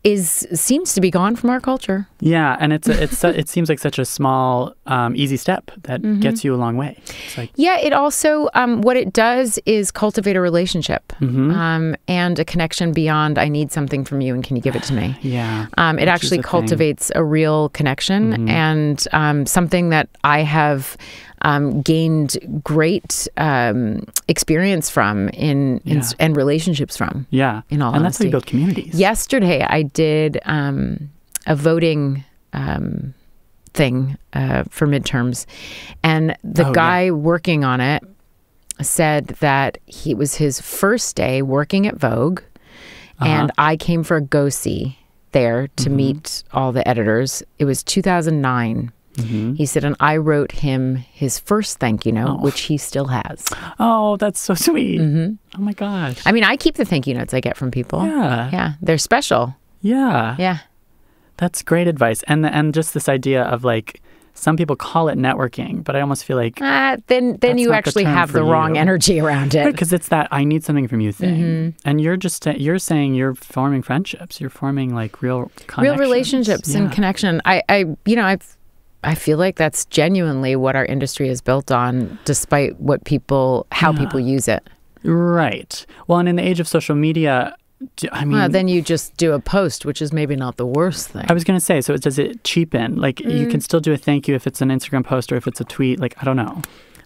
seems to be gone from our culture. Yeah, and it seems like such a small, easy step that gets you a long way. It's it also what it does is cultivate a relationship and a connection beyond "I need something from you and can you give it to me." Yeah. It actually cultivates a real connection and something that I have gained great experience from and relationships from. Yeah. In all and honesty. That's how you build communities. Yesterday, I did a voting thing for midterms, and the guy working on it said that it was his first day working at Vogue, and I came for a go-see there to meet all the editors. It was 2009. He said, and I wrote him his first thank you note, which he still has. Oh, that's so sweet. Oh my gosh. I mean, I keep the thank you notes I get from people. Yeah. They're special. Yeah. Yeah. That's great advice. And just this idea of some people call it networking, but I almost feel like then you actually have the wrong energy around it. Because it's that "I need something from you" thing, and you're saying you're forming friendships, you're forming real connections. Real relationships and connection. I feel like that's genuinely what our industry is built on, despite how people use it. Right. Well, and in the age of social media, then you just do a post, which is maybe not the worst thing. I was going to say, so does it cheapen? You can still do a thank you if it's an Instagram post or if it's a tweet. I don't know.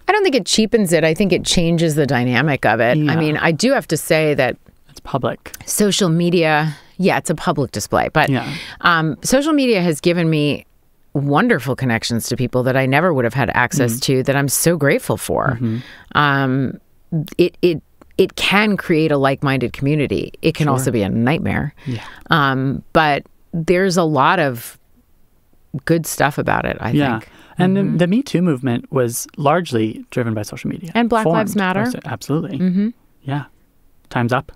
I don't think it cheapens it. I think it changes the dynamic of it. Yeah. I mean, I do have to say that it's public. Social media, it's a public display. But social media has given me wonderful connections to people that I never would have had access to, that I'm so grateful for. it can create a like-minded community. It can also be a nightmare. Yeah. But there's a lot of good stuff about it, I think. And the Me Too movement was largely driven by social media. And Black Lives Matter. Absolutely. Yeah. Time's up.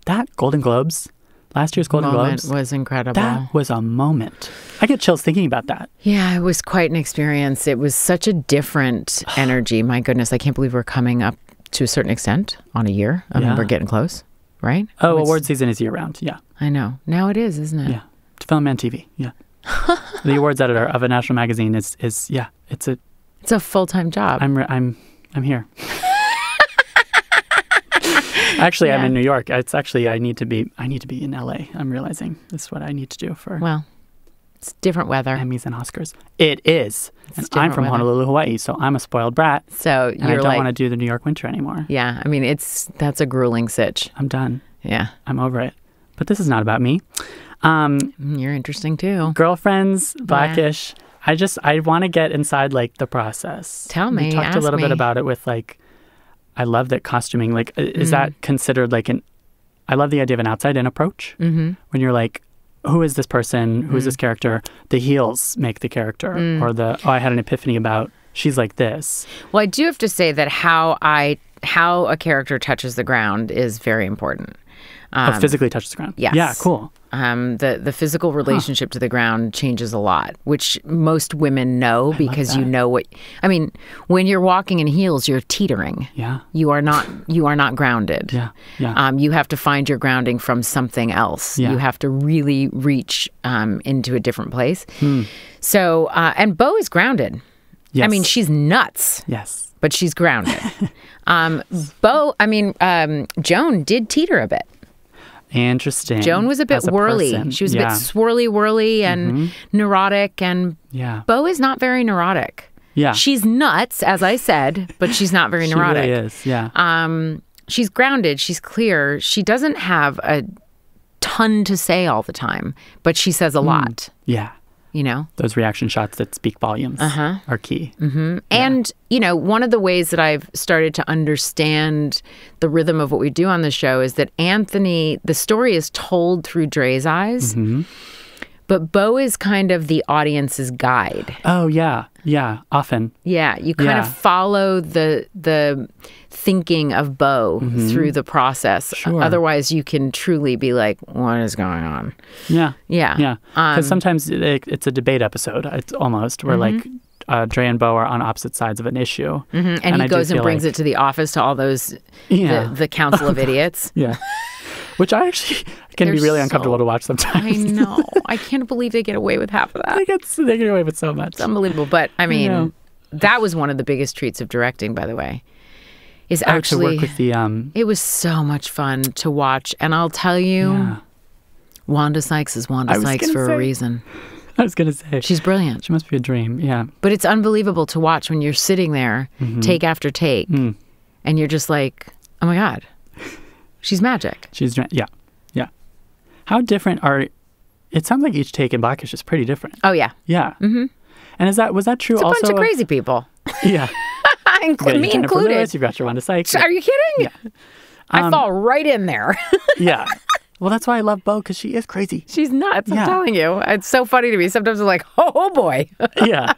That Golden Globes, last year's Golden Globes was incredible. That was a moment. I get chills thinking about that. Yeah, it was quite an experience. It was such a different energy. My goodness, I can't believe we're coming up to a certain extent on a year. I mean, we're getting close, right? Oh, award season is year-round, yeah. I know. Now it is, isn't it? Yeah. To film and TV, yeah. The awards editor of a national magazine is it's a full-time job. I'm here. Actually, I'm in New York. It's actually I need to be in LA. I'm realizing this is what I need to do for. Well, it's different weather. Emmys and Oscars. It is. And I'm from Honolulu, Hawaii, so I'm a spoiled brat. So and I don't want to do the New York winter anymore. Yeah, I mean that's a grueling sitch. I'm done. Yeah. I'm over it. But this is not about me. You're interesting too. Girlfriends, Blackish. Yeah. I want to get inside like the process. Tell me. We talked a little bit about it with like, I love that costuming. Like, is that considered like I love the idea of an outside-in approach. When you're like, who is this person? Who is this character? The heels make the character. Or I had an epiphany about she's like this. Well, I do have to say that how a character touches the ground is very important. Physically touches the ground. Yes. Yeah, cool. The physical relationship to the ground changes a lot, which most women know because you know what. I mean, when you're walking in heels, you're teetering. Yeah. You are not grounded. Yeah. Yeah. You have to find your grounding from something else. Yeah. You have to really reach into a different place. So, and Bo is grounded. Yes. I mean, she's nuts. Yes. But she's grounded. Joan did teeter a bit. Interesting. Joan was a bit whirly. Person. She was a bit swirly and neurotic, and Bo is not very neurotic. Yeah. She's nuts, as I said, but she's not very neurotic. She really is, yeah. She's grounded. She's clear. She doesn't have a ton to say all the time, but she says a lot. Yeah. You know? Those reaction shots that speak volumes are key. Yeah. And, one of the ways that I've started to understand the rhythm of what we do on the show is that Anthony, the story is told through Dre's eyes, but Bo is kind of the audience's guide. Oh, yeah. Yeah, often. Yeah, you kind of follow the thinking of Bo through the process. Sure. Otherwise, you can truly be like, what is going on? Yeah. Yeah. Yeah. Because sometimes it's a debate episode. It's almost where like Dre and Bo are on opposite sides of an issue. And he goes and brings it to the office to all those, the council of idiots. Yeah. Which I actually can be really uncomfortable to watch sometimes. I know. I can't believe they get away with half of that. They get away with so much. It's unbelievable. But, I mean, that was one of the biggest treats of directing, by the way. Is actually to work with the it was so much fun to watch, and I'll tell you, Wanda Sykes is Wanda Sykes for a reason. I was gonna say she's brilliant. She must be a dream. Yeah, but it's unbelievable to watch when you're sitting there, take after take, and you're just like, oh my god, she's magic. She's yeah. How different are? It sounds like each take in Blackish is pretty different. Oh yeah, yeah. And was that true? It's a also bunch of crazy people. Yeah. Me included. You've got your Wanda Sykes. Are you kidding? Yeah. I fall right in there. Yeah. Well, that's why I love Bo, because she is crazy. She's nuts, I'm telling you. It's so funny to me. Sometimes I'm like, oh boy. Yeah.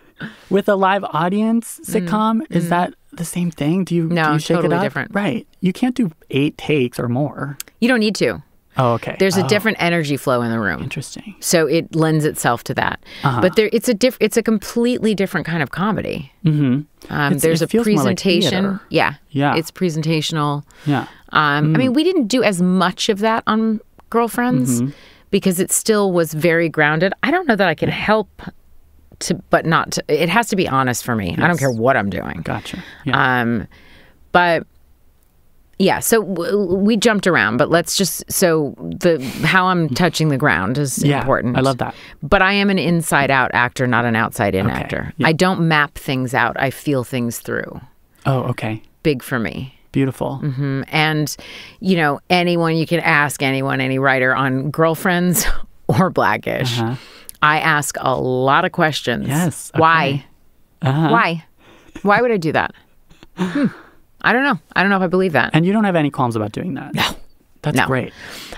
With a live audience sitcom, is that the same thing? Do you shake totally it up? Different. Right. You can't do 8 takes or more. You don't need to. Oh, okay. There's a different energy flow in the room. Interesting. So it lends itself to that. But it's a completely different kind of comedy. There's a presentation. More like yeah. It's presentational. Yeah. I mean, we didn't do as much of that on Girlfriends because it still was very grounded. I don't know that I can help but not to. It has to be honest for me. Yes. I don't care what I'm doing. Gotcha. Yeah. But yeah, so we jumped around, but let's just, how I'm touching the ground is important. I love that. But I am an inside-out actor, not an outside-in actor. Yeah. I don't map things out. I feel things through. Oh, okay. Big for me. Beautiful. And, anyone, you can ask anyone, any writer on Girlfriends or Blackish. I ask a lot of questions. Yes. Okay. Why? Why? Why would I do that? I don't know. I don't know if I believe that. And you don't have any qualms about doing that? No. That's great.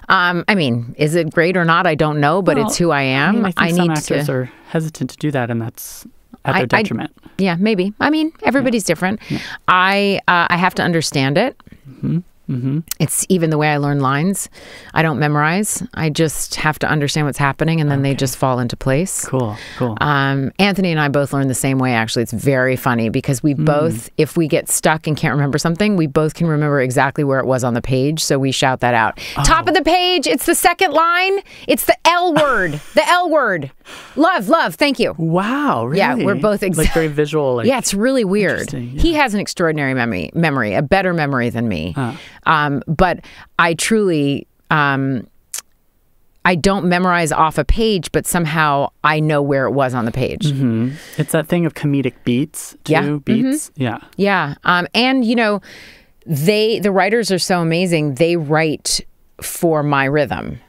I mean, is it great or not? I don't know, but it's who I am. I think some actors are hesitant to do that, and that's at their detriment. Yeah, maybe. I mean, everybody's different. Yeah. I have to understand it. Mm-hmm. Mm-hmm. It's even the way I learn lines. I don't memorize. I just have to understand what's happening, and then they just fall into place. Cool. Anthony and I both learn the same way, actually. It's very funny because we both, if we get stuck and can't remember something, we both can remember exactly where it was on the page, so we shout that out. Oh. Top of the page, it's the second line. It's the L word. The L word. Love, thank you. Wow, really? Yeah, we're both like very visual. Yeah, it's really weird. Yeah. He has an extraordinary memory, a better memory than me. But I truly, I don't memorize off a page, but somehow I know where it was on the page. Mm-hmm. It's that thing of comedic beats, too. Yeah. Beats. Mm-hmm. Yeah. Yeah. And, you know, the writers are so amazing. They write for my rhythm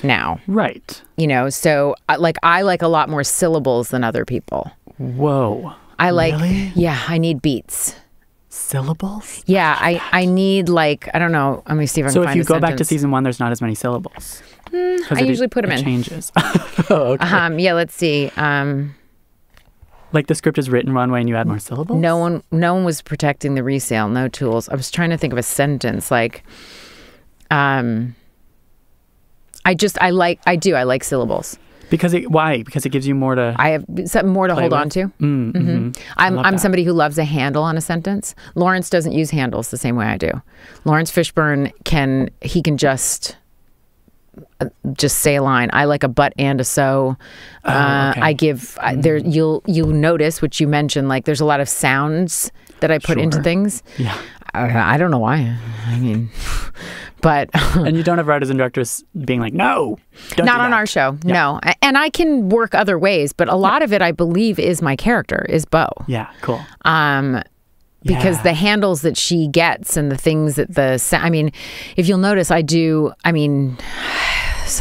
now. Right. You know, so I like a lot more syllables than other people. Whoa. Really? Yeah, I need beats. Syllables? Yeah, I need like, I don't know. Let me see if I can find a sentence. So if you go back to season 1, there's not as many syllables? I usually put them in. It changes. Oh, okay. Yeah, let's see. Like the script is written one way and you add more syllables? No one was protecting the resale, no tools. I was trying to think of a sentence like, I like syllables. Why? Because it gives you more to... I have something more to hold on to. Mm-hmm. I'm somebody who loves a handle on a sentence. Lawrence doesn't use handles the same way I do. Lawrence Fishburne can just say a line. I like a but and a so. Okay. I give there. You'll notice, which you mentioned, like there's a lot of sounds that I put into things. Yeah. I don't know why. I mean, but and you don't have writers and directors being like, no, not on our show. Yeah. No, and I can work other ways, but a lot of it, I believe, is my character, is Bo. Yeah, cool. Because the handles that she gets and the things that I mean, if you'll notice,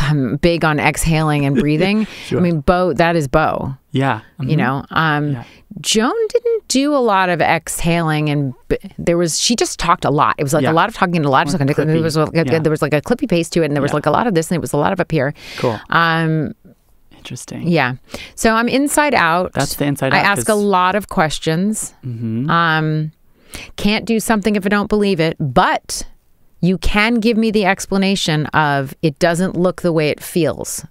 I'm big on exhaling and breathing. Sure. I mean, that is Bo. Yeah. Mm-hmm. You know, Joan didn't do a lot of exhaling, and she just talked a lot. It was like a lot of talking and a lot of talking. There was like a clippy pace to it, and there was like a lot of this, and it was a lot of up here. Cool. Interesting. Yeah. So I'm inside out. That's the inside out. I ask a lot of questions. Mm-hmm. Can't do something if I don't believe it, but you can give me the explanation of it doesn't look the way it feels.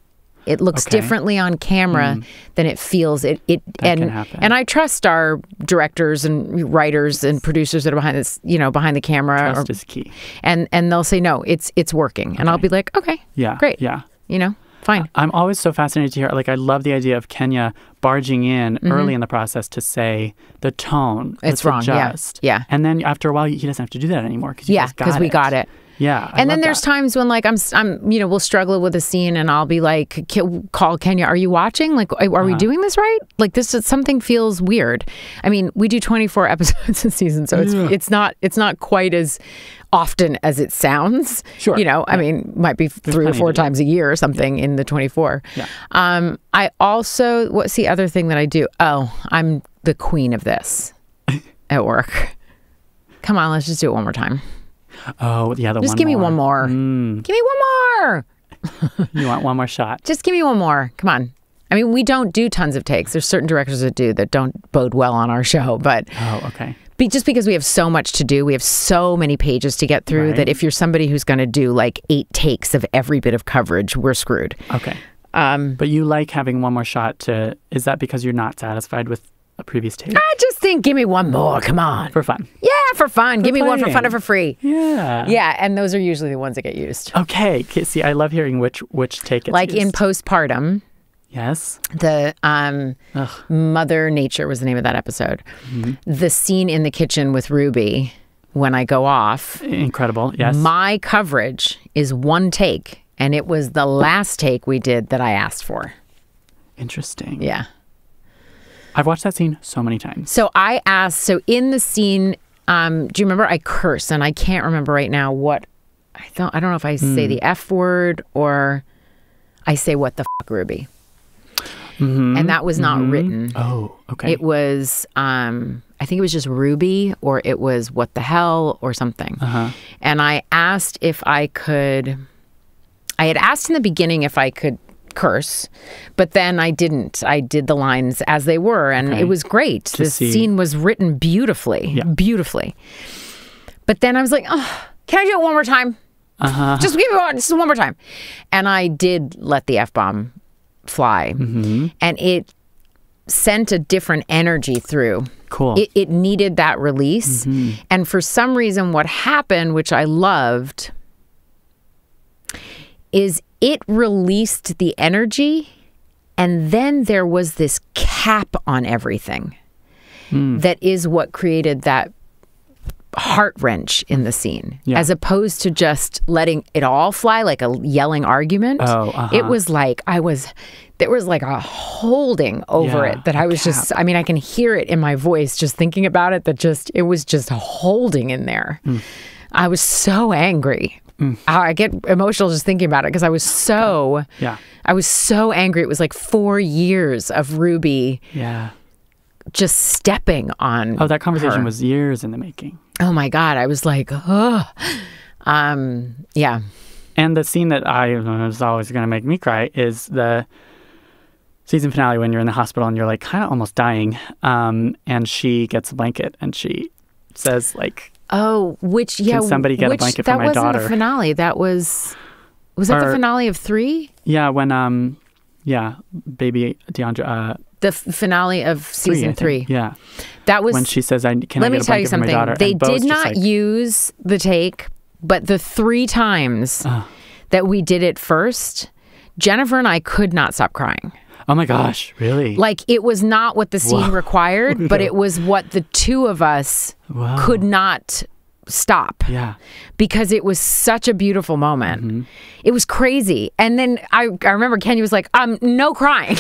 It looks differently on camera than it feels. That can happen. And I trust our directors and writers and producers that are behind this, behind the camera. Trust is key. And they'll say, no, it's working. And I'll be like, okay, great. Yeah. Fine. I'm always so fascinated to hear, I love the idea of Kenya barging in early in the process to say the tone. It's wrong. Adjust. Yeah. And then after a while, he doesn't have to do that anymore because we got it. Yeah. And then there's times when I'm we'll struggle with a scene and I'll be like, call Kenya, are you watching? Like, are we doing this right? Like something feels weird. I mean, we do 24 episodes a season, so it's not quite as often as it sounds. Sure. I mean, might be 3 or 4 times a year or something in the 24. Yeah. I also, what's the other thing that I do? Oh, I'm the queen of this at work. Come on, let's just do it one more time. Oh, yeah, just give me one more. Give me one more. You want one more shot? Just give me one more. Come on. I mean, we don't do tons of takes. There's certain directors that don't bode well on our show, but just because we have so much to do, we have so many pages to get through that if you're somebody who's going to do like 8 takes of every bit of coverage, we're screwed. Okay. But you like having one more shot is that because you're not satisfied with a previous take? I just think, give me one more. Come on. For fun. Yeah, for fun. Give me one for fun or for free. Yeah. Yeah, and those are usually the ones that get used. Okay. See, I love hearing which take it's used. In postpartum. Yes. The Mother Nature was the name of that episode. Mm-hmm. The scene in the kitchen with Ruby when I go off. Incredible. Yes. My coverage is 1 take, and it was the last take we did that I asked for. Interesting. Yeah. I've watched that scene so many times. So I asked, in the scene, do you remember I curse? And I can't remember right now what I don't know if I say the F word or I say, what the fuck, Ruby? and that was not written. Oh, okay. It was, I think it was just Ruby, or it was What the Hell or something. And I asked if I could, I had asked in the beginning if I could curse, but then I didn't. I did the lines as they were, and it was great. The scene was written beautifully, beautifully. But then I was like, oh, can I do it one more time? Just give me one more time. And I did let the F-bomb fly, and it sent a different energy through. Cool. It needed that release. And for some reason, what happened, which I loved, is it released the energy, and then there was this cap on everything that is what created that heart wrench in the scene, as opposed to just letting it all fly like a yelling argument. It was like there was like a holding over it that I was just, I mean, I can hear it in my voice just thinking about it, that just, it was just holding in there. I was so angry. I get emotional just thinking about it because I was so, I was so angry. It was like 4 years of Ruby just stepping on that conversation her. was years in the making. Oh my God. I was like, oh, yeah. And the scene that I was always going to make me cry is the season finale when you're in the hospital and you're like kind of almost dying. And she gets a blanket and she says like, oh, which, can somebody get a blanket for my daughter? That wasn't the finale. That was that the finale of 3? Yeah. When, baby DeAndre, the finale of season 3. Yeah. That was when she says, Let me tell you something. They did not use the take, but the 3 times that we did it first, Jennifer and I could not stop crying. Oh my gosh, really? Like, it was not what the scene required, but it was what the two of us could not stop. Yeah. Because it was such a beautiful moment. It was crazy. And then I remember Kenya was like, no crying.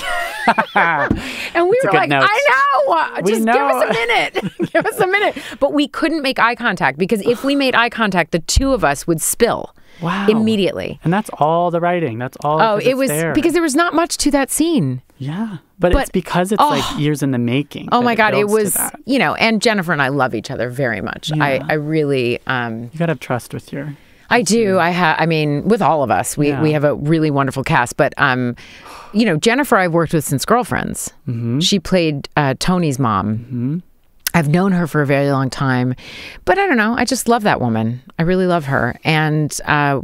And we were like, note. I know. Just give us a minute. Give us a minute. But we couldn't make eye contact because if we made eye contact, the two of us would spill. Wow. Immediately. And that's all the writing. That's all. Oh, it was there. because there was not much to that scene. Yeah. But it's because it's like years in the making. Oh my God. It was, and Jennifer and I love each other very much. Yeah. I really. You got to have trust with your. I do. I mean, with all of us, we have a really wonderful cast. But, Jennifer I've worked with since Girlfriends. She played Tony's mom. I've known her for a very long time, but I don't know. I just love that woman. I really love her. And, that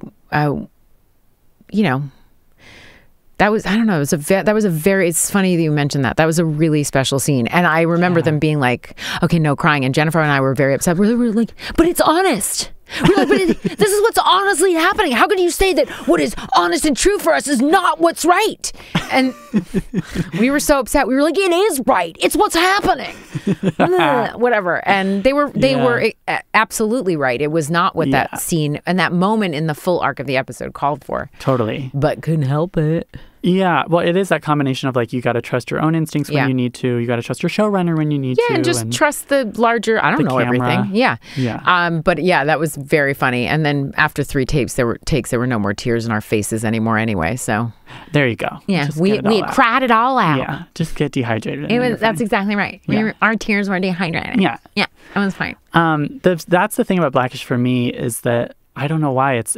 was, I don't know, it's funny that you mentioned that. That was a really special scene. And I remember them being like, okay, no crying. And Jennifer and I were very upset. We were like, but it's honest. We're like, but this is what's honestly happening. How can you say that what is honest and true for us is not what's right? And we were so upset. We were like, it is right. It's what's happening. Whatever. And they were absolutely right. It was not what that scene and that moment in the full arc of the episode called for. Totally. But couldn't help it. Yeah, well, it is that combination of like you got to trust your own instincts when you need to. You got to trust your showrunner when you need to. Yeah, and just trust the larger. I don't know everything. Yeah, yeah. But yeah, that was very funny. And then after 3 takes, there were no more tears in our faces anymore. Anyway, so there you go. Yeah, we had cried it all out. Yeah, just get dehydrated. That's exactly right. Yeah. Our tears were dehydrated. Yeah, yeah, that was fine. That's the thing about Blackish for me is that. I don't know why. It's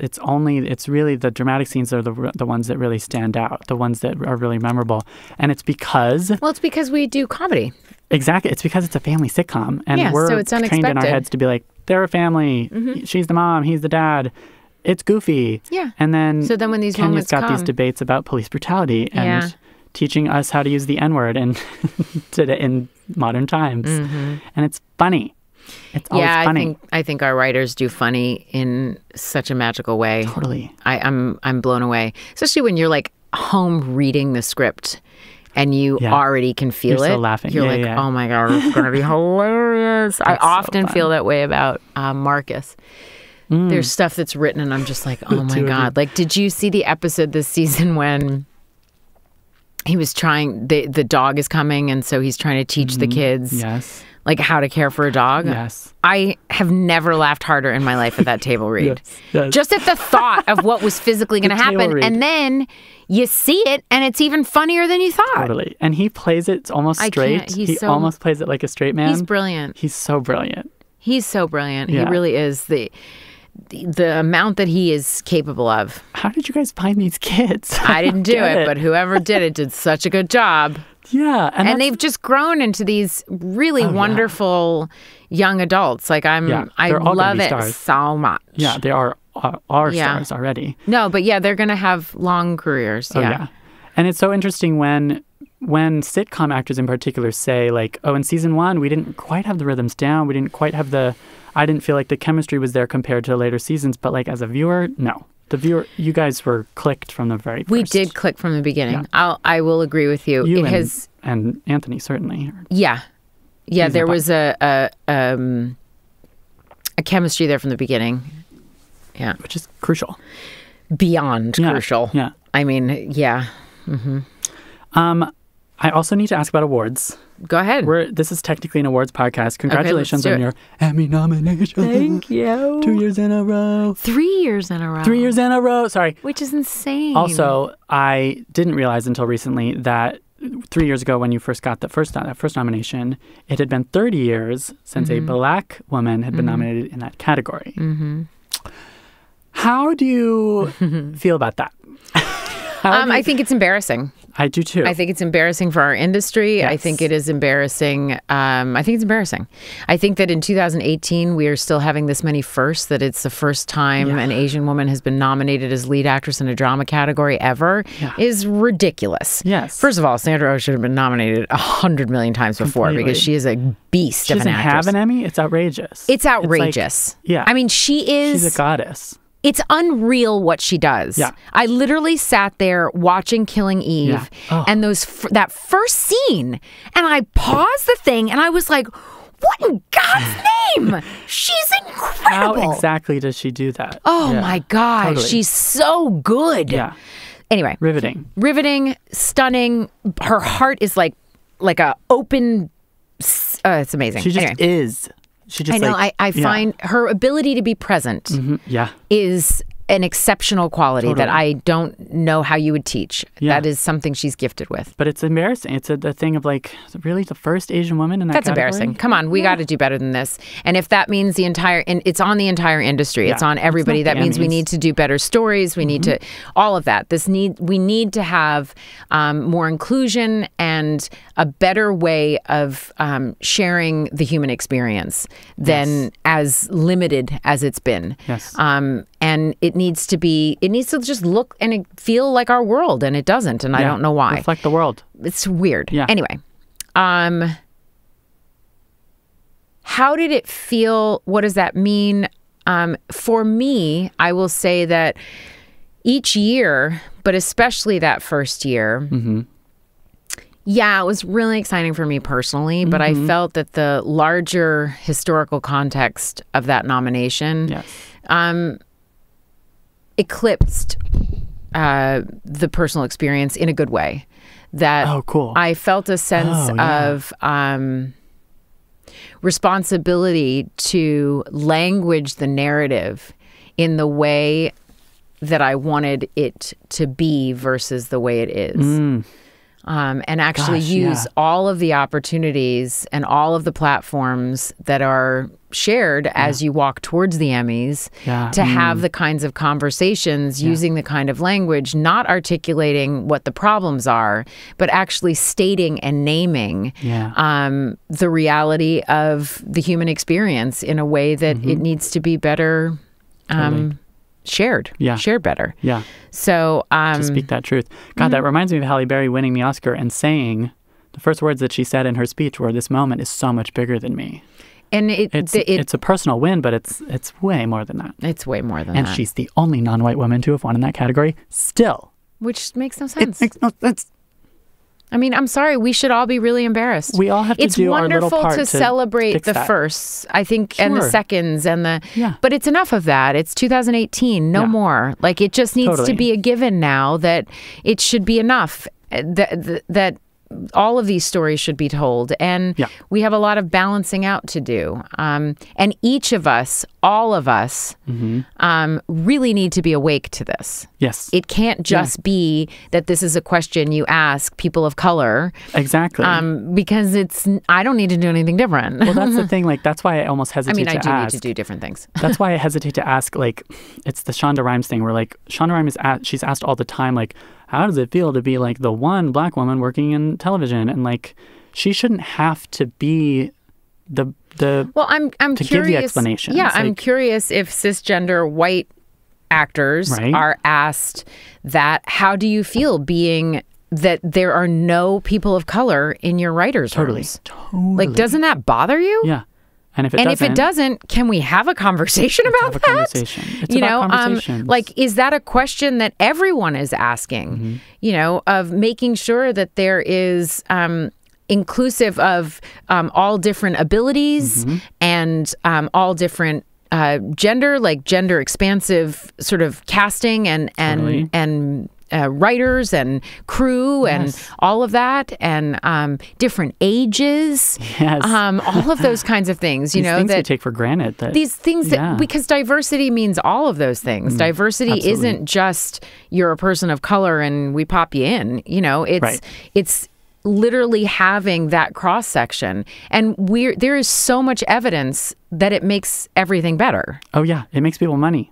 really the dramatic scenes are the ones that really stand out, the ones that are really memorable. And it's because... Well, it's because we do comedy. Exactly. It's because it's a family sitcom. And we're so it's trained in our heads to be like, they're a family. She's the mom. He's the dad. It's goofy. Yeah. And then, when these Kenya's moments got these debates about police brutality and teaching us how to use the N-word in modern times. And it's funny. It's always funny. I think our writers do funny in such a magical way. Totally. I'm blown away, especially when you're like home reading the script and you already can feel you're it. Still laughing. You're oh my God, it's gonna be hilarious. I often feel that way about Marcus. There's stuff that's written and I'm just like, oh my God. Like, did you see the episode this season when he was trying? The dog is coming and so he's trying to teach the kids. Yes. like How to Care for a Dog. Yes. I have never laughed harder in my life at that table read. Yes. Just at the thought of what was physically going to happen. And then you see it and it's even funnier than you thought. Totally. And he plays it almost straight. He almost plays it like a straight man. He's brilliant. He's so brilliant. He's so brilliant. Yeah. He really is. The amount that he is capable of. How did you guys find these kids? I didn't do it, but whoever did it did such a good job. Yeah. And they've just grown into these really wonderful young adults. Like I love it so much. Yeah, they are stars already. No, but they're going to have long careers. Yeah. And it's so interesting when sitcom actors in particular say like, oh, in season 1, we didn't quite have the rhythms down. We didn't quite have I didn't feel like the chemistry was there compared to later seasons. But like as a viewer, no. The viewer, you guys were clicked from the very first. We did click from the beginning. Yeah. I will agree with you. And Anthony certainly. Yeah. There was a chemistry there from the beginning. Yeah, which is crucial. Beyond crucial. Yeah. I mean, yeah. Mm-hmm. I also need to ask about awards. Go ahead. This is technically an awards podcast. Congratulations on your Emmy nomination. Thank you. 2 years in a row. 3 years in a row. 3 years in a row. Sorry. Which is insane. Also, I didn't realize until recently that 3 years ago when you first got that first nomination, it had been 30 years since a Black woman had been nominated in that category. Mm-hmm. How do you feel about that? I think it's embarrassing. I do too. I think it's embarrassing for our industry. Yes. I think it is embarrassing. I think it's embarrassing. I think that in 2018, we are still having this many firsts, that it's the first time an Asian woman has been nominated as lead actress in a drama category ever is ridiculous. Yes. First of all, Sandra Oh should have been nominated 100 million times before because she is a beast of an actress. She doesn't have an Emmy? It's outrageous. It's outrageous. It's like, I mean, she's a goddess. It's unreal what she does. Yeah. I literally sat there watching Killing Eve and that first scene, and I paused the thing and I was like, what in God's name? She's incredible. How exactly does she do that? Oh my God. Totally. She's so good. Yeah. Anyway. Riveting, stunning. Her heart is like a open, it's amazing. She just is. I know. I find her ability to be present is an exceptional quality that I don't know how you would teach. Yeah. That is something she's gifted with. But it's embarrassing. It's the thing of like, really the first Asian woman in that category? Embarrassing. Come on, we got to do better than this. And if that means it's on the entire industry. It's on everybody. That means we need to do better stories. We need to, all of that. We need to have more inclusion and a better way of sharing the human experience than as limited as it's been. Yes. And it needs to just look and feel like our world, and it doesn't, and I don't know why. Reflect the world. It's weird. Yeah. Anyway, how did it feel? What does that mean? For me, I will say that each year, but especially that first year, it was really exciting for me personally, but I felt that the larger historical context of that nomination eclipsed the personal experience in a good way. That cool. I felt a sense of responsibility to language the narrative in the way that I wanted it to be versus the way it is. And actually use all of the opportunities and all of the platforms that are shared as you walk towards the Emmys to have the kinds of conversations using the kind of language, not articulating what the problems are, but actually stating and naming the reality of the human experience in a way that it needs to be better shared better. Yeah. So to speak that truth. God, that reminds me of Halle Berry winning the Oscar and saying the first words that she said in her speech were, "This moment is so much bigger than me." And it's a personal win, but it's way more than that. It's way more than that. And she's the only non-white woman to have won in that category still. Which makes no sense. It makes no sense. I mean, I'm sorry. We should all be really embarrassed. We all have to do our little part to It's wonderful to celebrate the firsts, I think, and the seconds, and but it's enough of that. It's 2018, no more. Like, it just needs to be a given now that it should be enough. That all of these stories should be told. And we have a lot of balancing out to do. And each of us, all of us, really need to be awake to this. Yes. It can't just be that this is a question you ask people of color. Exactly. Because I don't need to do anything different. Well, that's the thing. Like, that's why I almost hesitate to ask. I do need to do different things. That's why I hesitate to ask, like, it's the Shonda Rhimes thing where, like, Shonda Rhimes she's asked all the time, like, how does it feel to be, like, the one Black woman working in television? And, like, she shouldn't have to be the well, I'm to curious, give the explanation. Yeah, I'm curious if cisgender white actors are asked that, how do you feel being that there are no people of color in your writers' rooms? Totally. Like, doesn't that bother you? Yeah. And if it doesn't, can we have a conversation about that? Conversation. It's about conversations. Like, is that a question that everyone is asking? Of making sure that there is inclusive of all different abilities and all different gender, like gender expansive sort of casting and writers and crew and all of that, and different ages, all of those kinds of things. These things that we take for granted. These things that, because diversity means all of those things. Diversity isn't just you're a person of color and we pop you in. It's literally having that cross section, and there is so much evidence that it makes everything better. Oh yeah, it makes people money.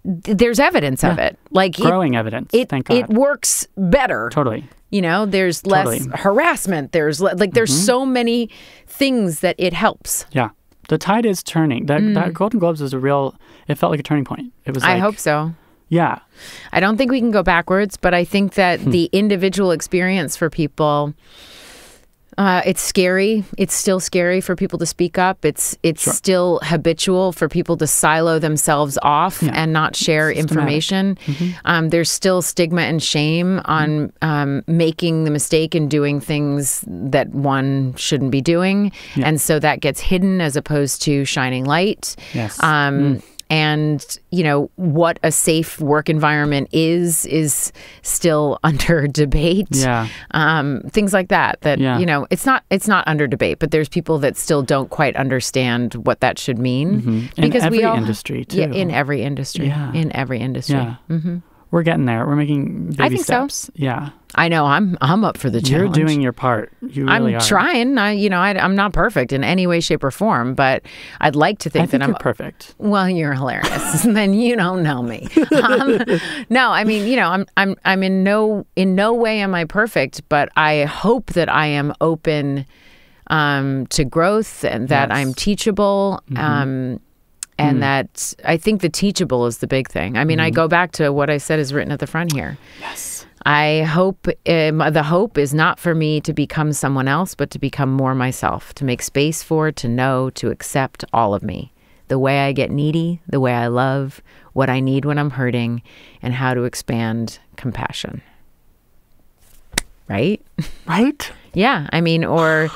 There's evidence of it, like growing evidence. Thank God. It works better. Totally. There's less harassment. There's there's so many things that it helps. Yeah, the tide is turning. That Golden Globes was it felt like a turning point. It was. I hope so. Yeah. I don't think we can go backwards, but I think that the individual experience for people, it's scary. It's still scary for people to speak up. It's still habitual for people to silo themselves off and not share information. There's still stigma and shame on making the mistake and doing things that one shouldn't be doing. And so that gets hidden as opposed to shining light. Yes. And, what a safe work environment is still under debate. Yeah. Things like that, it's not under debate, but there's people that still don't quite understand what that should mean. Because in every industry, too. Yeah, in every industry. Yeah. In every industry. Yeah. We're getting there. We're making baby steps. So. Yeah. I know. I'm up for the challenge. You're doing your part. You really I'm trying. I'm not perfect in any way, shape, or form, but I'd like to think that I'm perfect. Well, you're hilarious. Then you don't know me. No, I mean, I'm in no way am I perfect, but I hope that I am open to growth and that I'm teachable. And that I think the teachable is the big thing. I mean, I go back to what I said is written at the front here. Yes. I hope, the hope is not for me to become someone else, but to become more myself, to make space for, to know, to accept all of me. The way I get needy, the way I love, what I need when I'm hurting, and how to expand compassion. Right? Right? Yeah. I mean, or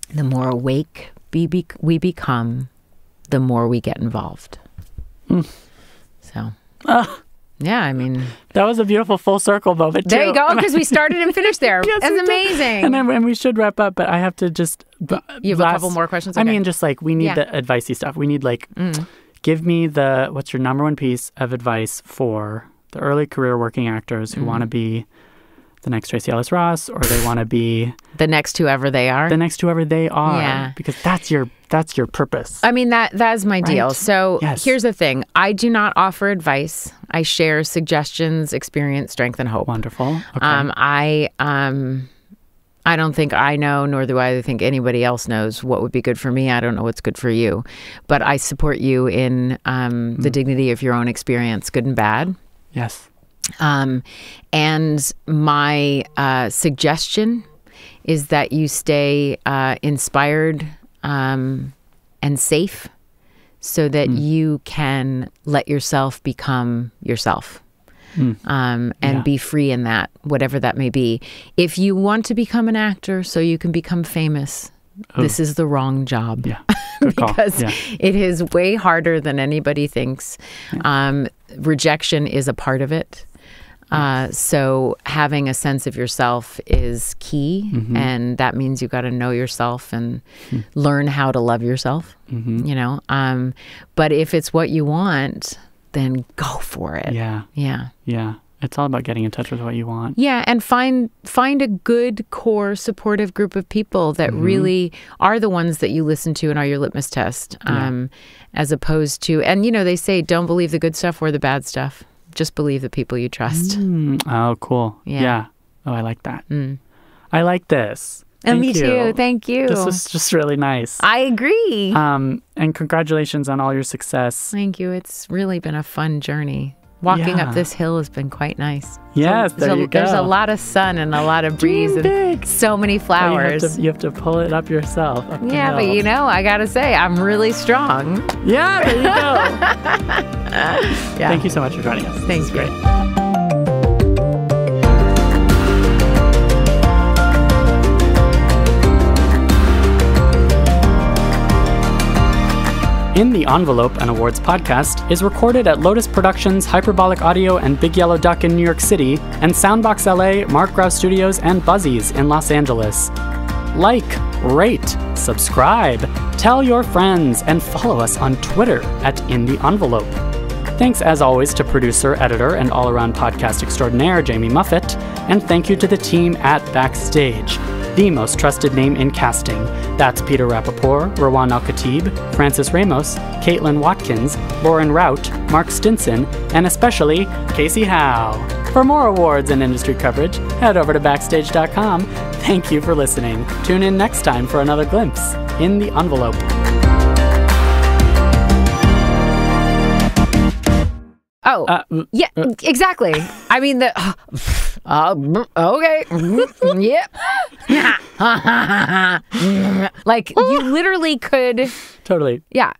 the more awake we become, the more we get involved. So, yeah, I mean. That was a beautiful full circle moment, too. There you go, because we started and finished there. Yes, that's amazing. And we should wrap up, but I have to just. You have a couple more questions? Okay. I mean, just like, we need the advicey stuff. We need, like, give me what's your number one piece of advice for the early career working actors who want to be the next Tracee Ellis Ross, or they want to be the next whoever they are. Yeah. Because that's your purpose. I mean, that is my deal. So here's the thing. I do not offer advice. I share suggestions, experience, strength, and hope. Wonderful. Okay. I don't think I know, nor do I think anybody else knows what would be good for me. I don't know what's good for you. But I support you in the dignity of your own experience, good and bad. Yes. And my suggestion is that you stay inspired and safe so that you can let yourself become yourself and be free in that, whatever that may be. If you want to become an actor so you can become famous, this is the wrong job. Yeah. Good call. Because it is way harder than anybody thinks. Rejection is a part of it. So having a sense of yourself is key, and that means you got to know yourself and learn how to love yourself, you know. But if it's what you want, then go for it. Yeah. It's all about getting in touch with what you want. Yeah, and find a good core supportive group of people that really are the ones that you listen to and are your litmus test, as opposed to, and you know, they say don't believe the good stuff or the bad stuff. Just believe the people you trust. Oh, cool. Yeah. Oh, I like that. I like this. And me too. Thank you. This is just really nice. I agree. And congratulations on all your success. Thank you. It's really been a fun journey. Walking up this hill has been quite nice. Yes, there you go. There's a lot of sun and a lot of breeze and so many flowers. You have to pull it up yourself. Yeah, but you know, I got to say, I'm really strong. Yeah, there you go. Thank you so much for joining us. Thanks. Great. In the Envelope, an awards podcast, is recorded at Lotus Productions, Hyperbolic Audio, and Big Yellow Duck in New York City, and Soundbox LA, Mark Grouse Studios, and Buzzies in Los Angeles. Like, rate, subscribe, tell your friends, and follow us on Twitter at In the Envelope. Thanks as always to producer, editor, and all-around podcast extraordinaire Jamie Muffett, and thank you to the team at Backstage, the most trusted name in casting. That's Peter Rappaport, Rawaan Alkhatib, Francis Ramos, Caitlin Watkins, Lauren Routt, Mark Stinson, and especially Kasey Howe. For more awards and industry coverage, head over to Backstage.com. Thank you for listening. Tune in next time for another glimpse in the envelope. Oh, yeah, exactly. I mean, okay. Yep. Like, you literally could. Totally. Yeah.